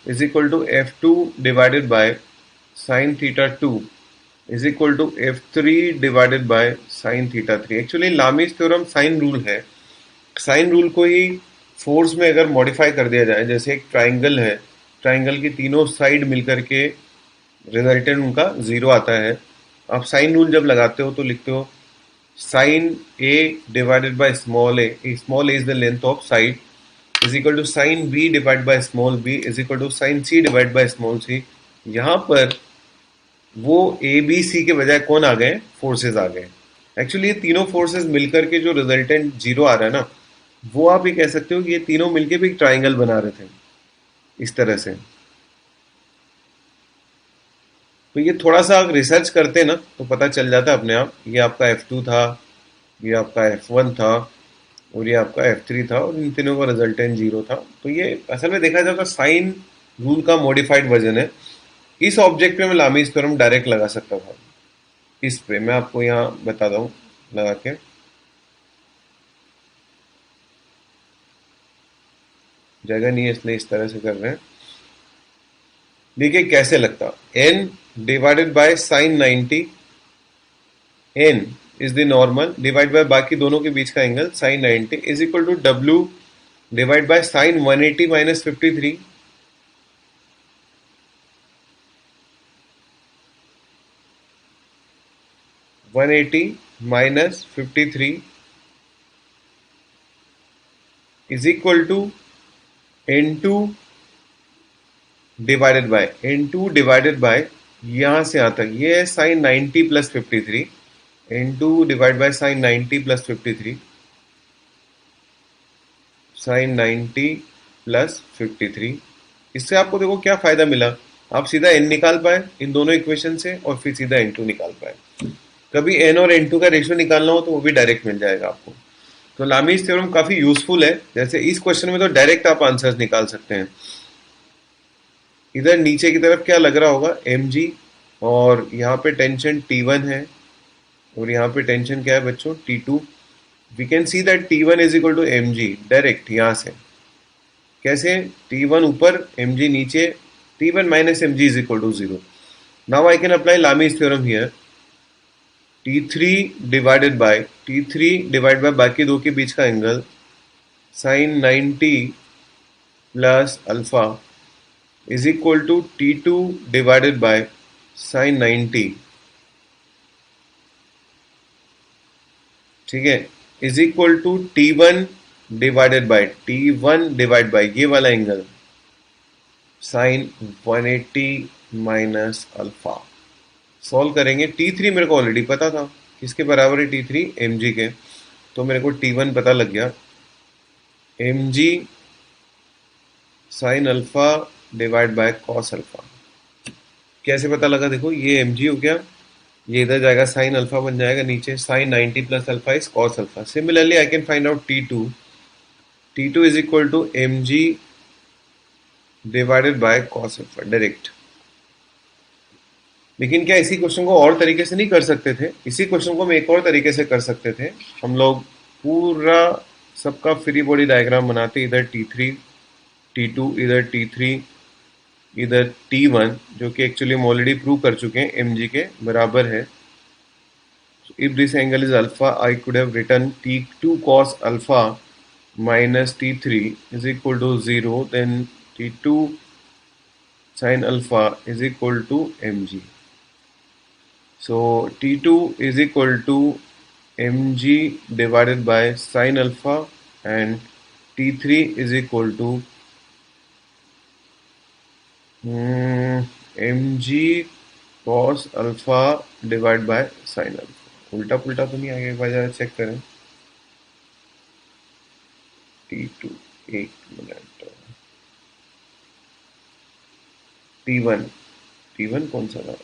is equal to F2 divided by sine theta 2 is equal to F3 divided by sine theta 3। Actually Lami's theorem sine rule है। Sine rule को ही force में अगर मॉडिफाई कर दिया जाए, जैसे एक ट्राइंगल है, ट्राइंगल की तीनों साइड मिलकर के रिजल्टेंट उनका जीरो आता है। आप साइन रूल जब लगाते हो तो लिखते हो sine A divided by small a is the length of side, is equal to sine B divide by small b is equal to sine C divide by small c. यहाँ पर वो A B C के बजाय कौन आ गए? Forces आ गए। Actually ये तीनों फोर्सेस मिलकर के जो रिजल्टेंट जीरो आ रहा है ना, वो आप ये कह सकते हो कि ये तीनों मिलके भी एक ट्राइंगल बना रहे थे इस तरह से। तो ये थोड़ा सा अगर रिसर्च करते ना तो पता चल जाता अपने आप। ये आपका F2 था, ये आपका F1 था और ये आपका F3 था, और इन तीनों का रिजल्टेंट जीरो था। तो ये असल में देखा जाए तो साइन रूल का मॉडिफाइड वर्जन है। इस ऑब्जेक्ट पे मैं लामीज थ्योरम डायरेक्ट लगा सकता था। इस पे मैं आपको यहाँ बताता हूँ लगा के। जगह नहीं है इसलिए इस तरह से कर रहे हैं। देखिए कैसे लगता, n divided by sine 90, n is the normal divide by बाकी दोनों के बीच का angle sine 90 is equal to w divide by sine 180 minus 53। One eighty minus 53 is equal to n2 divided by यहां से यहां तक ये है sine 90 plus 53, n2 divide by sine 90 plus 53, sine 90 plus 53। इससे आपको देखो क्या फायदा मिला, आप सीधा n निकाल पाए इन दोनों इक्वेशन से और फिर सीधा n2 निकाल पाए। कभी n और n2 का रेशियो निकालना हो तो वो भी डायरेक्ट मिल जाएगा आपको। तो लामीज थ्योरम काफी यूजफुल है। जैसे इस क्वेश्चन में तो डायरेक्ट आप आंसर्स निकाल सकते हैं। इधर नीचे की तरफ क्या लग रहा होगा? mg, और यहाँ पे टेंशन T1 है और यहाँ पे टेंशन क्या है बच्चों? T2। We can see that T1 is equal to mg direct यहाँ से। कैसे? T1 ऊपर mg नीचे, T1 minus mg is equal to 0। Now I can apply Lami's theorem here. T3 divide by बाकी दो के बीच का angle sine 90 plus alpha is equal to T2 divided by sine 90, ठीक है, is equal to T1 divide by ये वाला angle sine 180 minus alpha. Solve करेंगे। T3 मेरे को ऑलरेडी पता था, किसके बराबर है T3? mg के। तो मेरे को T1 पता लग गया, mg sine alpha divide by cos alpha. कैसे पता लगा? देखो ये mg हो गया, ये इधर जाएगा साइन अल्फा बन जाएगा, नीचे sine 90 plus alpha is cos alpha. Similarly I can find out T2 is equal to mg divided by cos alpha direct. लेकिन क्या इसी क्वेश्चन को और तरीके से नहीं कर सकते थे? इसी क्वेश्चन को हम एक और तरीके से कर सकते थे। हम लोग पूरा सबका फ्री बॉडी डायग्राम बनाते, इधर T3 T2 इधर T3 इधर T1, जो कि एक्चुअली हम ऑलरेडी प्रूव कर चुके हैं mg के बराबर है। If this angle is alpha I could have written T2 cos alpha minus T3 is equal to 0, then T2 sin alpha is equal to mg. So T2 is equal to mg divided by sin alpha and T3 is equal to mg cos alpha divide by sine alpha. उल्टा पुल्टा तो नहीं आगे, एक बार जरा check करें। T2, एक minute. T1, T1 कौन सा था?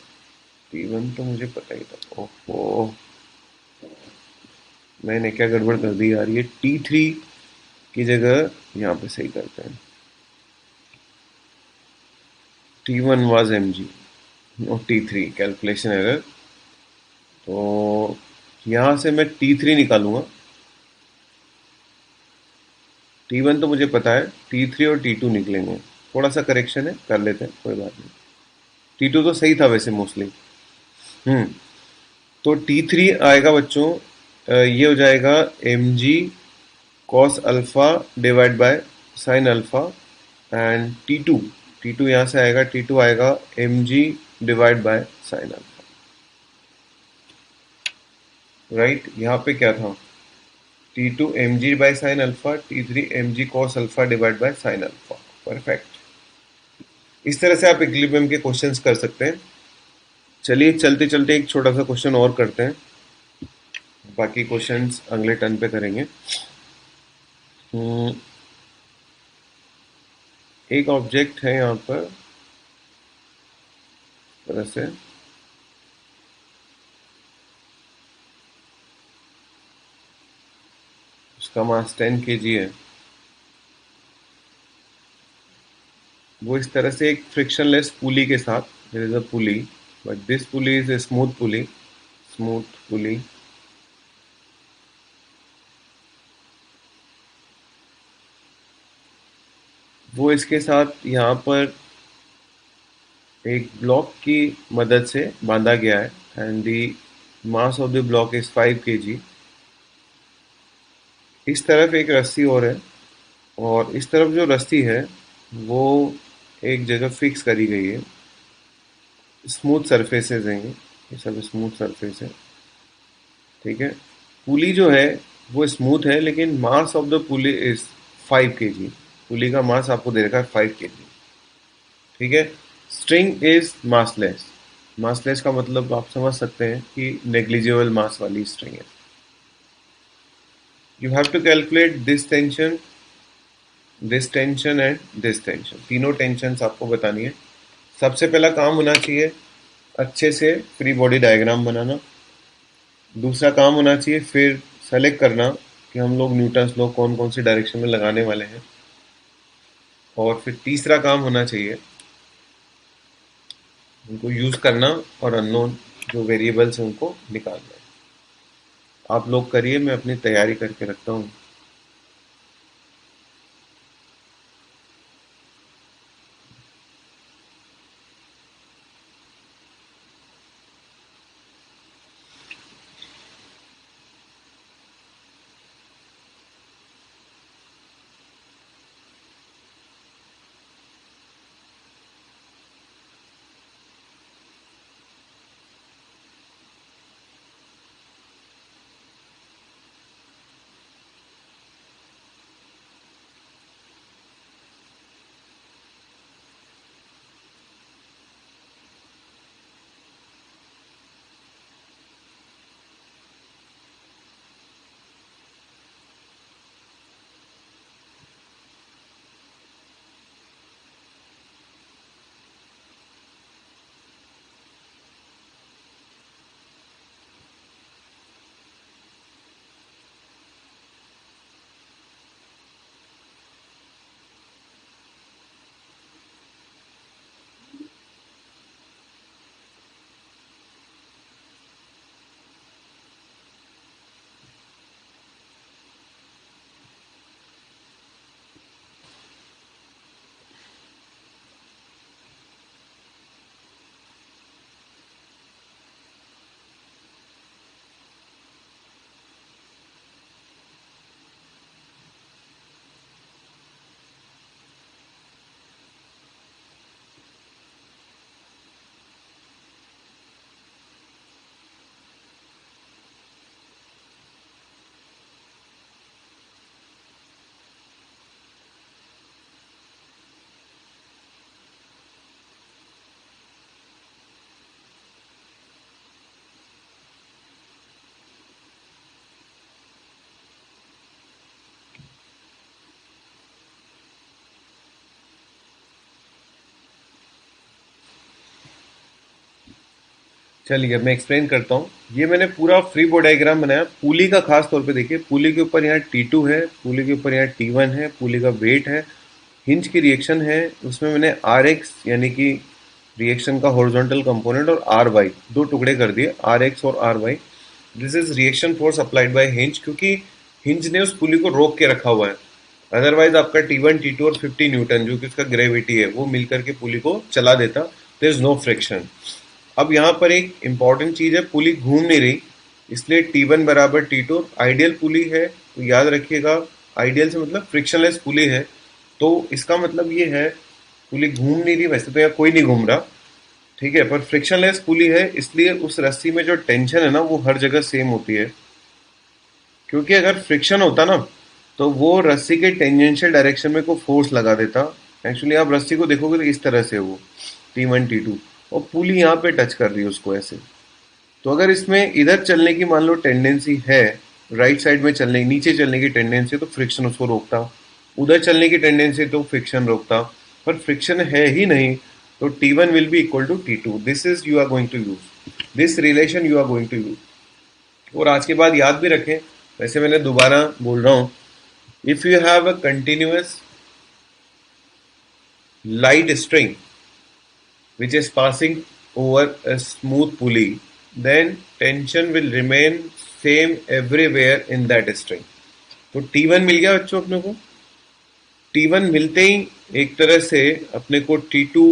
T1 तो मुझे पता ही था। ओहो, मैंने क्या गड़बड़ कर दी यार। ये T3 की जगह यहाँ पे सही करते हैं। T1 was mg, not T3, calculation error. तो यहाँ से मैं T3 निकालूंगा। T1 तो मुझे पता है, T3 और T2 निकलेंगे। थोड़ा सा करेक्शन है, कर लेते हैं, कोई बात नहीं। T2 तो सही था वैसे मोस्टली। हम्म तो T3 आएगा बच्चों, ये हो जाएगा mg cos alpha divide by sine alpha. And T2 यहाँ से आएगा, T2 आएगा mg divide by sine alpha. Right, यहाँ पे क्या था? T2 mg by sine alpha, T3 mg cos alpha divide by sine alpha. Perfect. इस तरह से आप इक्विलिब्रियम के क्वेश्चंस कर सकते हैं। चलिए चलते चलते एक छोटा सा क्वेश्चन और करते हैं, बाकी क्वेश्चंस अगले टर्न पे करेंगे। एक ऑब्जेक्ट है यहाँ पर, तरह से उसका मास 10 kg है। वो इस तरह से एक फ्रिक्शनलेस पुली के साथ, there is a pulley, but this pulley is a smooth pulley. वो इसके साथ यहाँ पर एक ब्लॉक की मदद से बांधा गया है, and the mass of the block is 5 kg। इस तरफ एक रस्सी और है, और इस तरफ जो रस्सी है वो एक जगह फिक्स करी गई है। स्मूथ सरफेसेस हैं ये सब स्मूथ सरफेस है। ठीक है, पुली जो है वो स्मूथ है, लेकिन मास of the pulley is 5 kg। पुली का मास आपको दे रखा है 5 kg। ठीक है, स्ट्रिंग इज मासलेस। मासलेस का मतलब आप समझ सकते हैं कि नेग्लिजिबल मास वाली स्ट्रिंग है। You have to calculate this tension and this tension. तीनों टेंशन आपको बतानी है। सबसे पहला काम होना चाहिए अच्छे से फ्री बॉडी डायग्राम बनाना। दूसरा काम होना चाहिए फिर सेलेक्ट करना कि हम लोग न्यूटन्स लॉ कौन कौन सी डायरेक्शन में लगाने वाले हैं। और फिर तीसरा काम होना चाहिए उनको यूज करना, और अननोन जो वेरिएबल्स हैं उनको निकालना। आप लोग करिए, मैं अपनी तैयारी करके रखता हूँ। चलिए मैं एक्सप्लेन करता हूँ। ये मैंने पूरा फ्री बॉडी डायग्राम बनाया पुली का, खास तौर पे देखिए पुली के ऊपर यहाँ T2 है, पुली के ऊपर यहाँ T1 है, पुली का वेट है, हिंज की रिएक्शन है, उसमें मैंने RX यानी कि रिएक्शन का हॉरिजॉन्टल कंपोनेंट और RY दो टुकड़े कर दिए, RX और RY। This is reaction force applied by hinge, क्योंकि हिंज ने उस पुली को रोक के रखा हुआ है। अदरवाइज आपका T1 T2 और 50 न्यूटन जो कि उसका ग्रेविटी है वो मिलकर के पुली को चला देता, देयर इज नो फ्रिक्शन। अब यहाँ पर एक इंपॉर्टेंट चीज है, पुली घूम नहीं रही, इसलिए T1 बराबर T2 आइडियल पुली है, तो याद रखिएगा आइडियल से मतलब फ्रिक्शनलेस पुली है। तो इसका मतलब ये है पुली घूम नहीं रही, वैसे तो यहाँ कोई नहीं घूम रहा, ठीक है, पर फ्रिक्शनलेस पुली है, इसलिए उस रस्सी में जो टेंशन है ना वो हर जगह सेम होती है। क्योंकि अगर फ्रिक्शन होता ना तो वो रस्सी के टेंजेंशियल डायरेक्शन में को फोर्स लगा देता। एक्चुअली आप रस्सी को देखोगे तो इस तरह से वो T1 T2 और पुली यहाँ पे टच कर रही है उसको ऐसे। तो अगर इसमें इधर चलने की मान लो टेंडेंसी है, राइट साइड में चलने नीचे चलने की टेंडेंसी, तो फ्रिक्शन उसको रोकता। उधर चलने की टेंडेंसी तो फ्रिक्शन रोकता, पर फ्रिक्शन है ही नहीं, तो T1 will be equal to T2। This is you are going to use, this relation you are going to use. और आज के बाद याद भी रखें, वैसे मैंने दोबारा बोल रहा हूँ, if you have a continuous light string which is passing over a smooth pulley, then tension will remain same everywhere in that string। तो T1 मिल गया बच्चों अपने को। T1 मिलते ही एक तरह से अपने को T2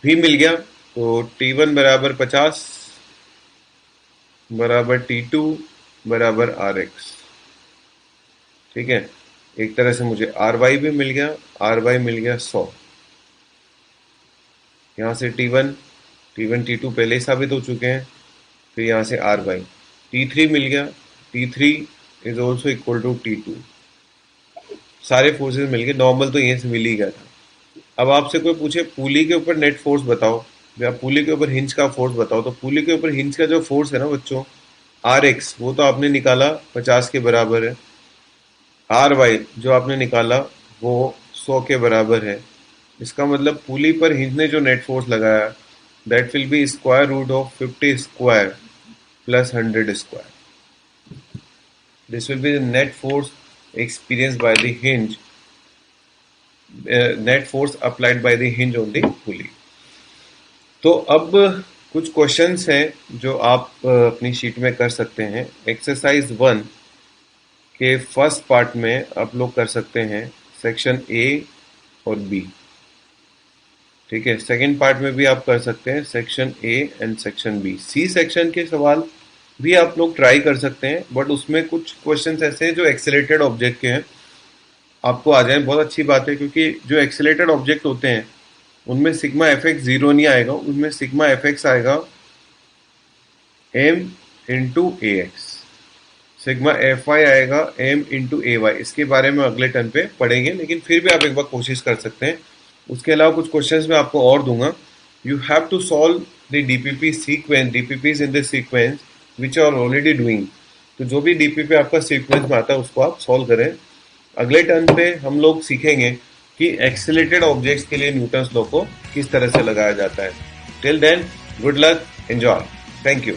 भी मिल गया, तो T1 बराबर 50 बराबर T2 बराबर RX, ठीक है। एक तरह से मुझे RY भी मिल गया, RY मिल गया 100। यहाँ से T1 T2 पहले ही साबित हो चुके हैं, फिर यहाँ से RY T3 मिल गया, T3 is also equal to T2। सारे फोर्सेस मिल गए, नॉर्मल तो यहीं से मिल ही गया था। अब आपसे कोई पूछे पुली के ऊपर नेट फोर्स बताओ या पुली के ऊपर हिंज का फोर्स बताओ, तो पुली के ऊपर हिंज का जो फोर्स है ना बच्चों RX, वो तो आपने निकाला 50 के बराबर है। RY जो आपने निकाला वो 100 के बराबर है। इसका मतलब पुली पर हिंज ने जो नेट फोर्स लगाया that will be square root of 50 square plus 100 square. This will be the net force experienced by the hinge, net force applied by the hinge on the pulley। तो अब कुछ questions हैं जो आप अपनी sheet में कर सकते हैं। एक्सरसाइज 1 के फर्स्ट पार्ट में आप लोग कर सकते हैं सेक्शन ए और बी, ठीक है। सेकंड पार्ट में भी आप कर सकते हैं section A and section B. C section के सवाल भी आप लोग ट्राई कर सकते हैं, बट उसमें कुछ क्वेश्चंस ऐसे हैं जो एक्सेलेटेड ऑब्जेक्ट के हैं, आपको आ जाए बहुत अच्छी बात है, क्योंकि जो एक्सेलेटेड ऑब्जेक्ट होते हैं उनमें सिग्मा एफ एक्स जीरो नहीं आएगा, उनमें सिग्मा एफ एक्स आएगा m इंटू ए एक्स, सिग्मा एफ वाई आएगा m इंटू ए वाई। इसके बारे में अगले टर्न पे पढ़ेंगे, लेकिन फिर भी आप एक बार कोशिश कर सकते हैं। उसके अलावा कुछ क्वेश्चंस मैं आपको और दूंगा। You have to solve the DPP sequence, DPPs in the sequence which are already doing. तो जो भी डीपीपी आपका सीक्वेंस में आता है उसको आप सॉल्व करें। अगले टर्न पे हम लोग सीखेंगे कि एक्सेलेटेड ऑब्जेक्ट्स के लिए न्यूटन्स लॉ को किस तरह से लगाया जाता है। Till then good luck, enjoy, thank you.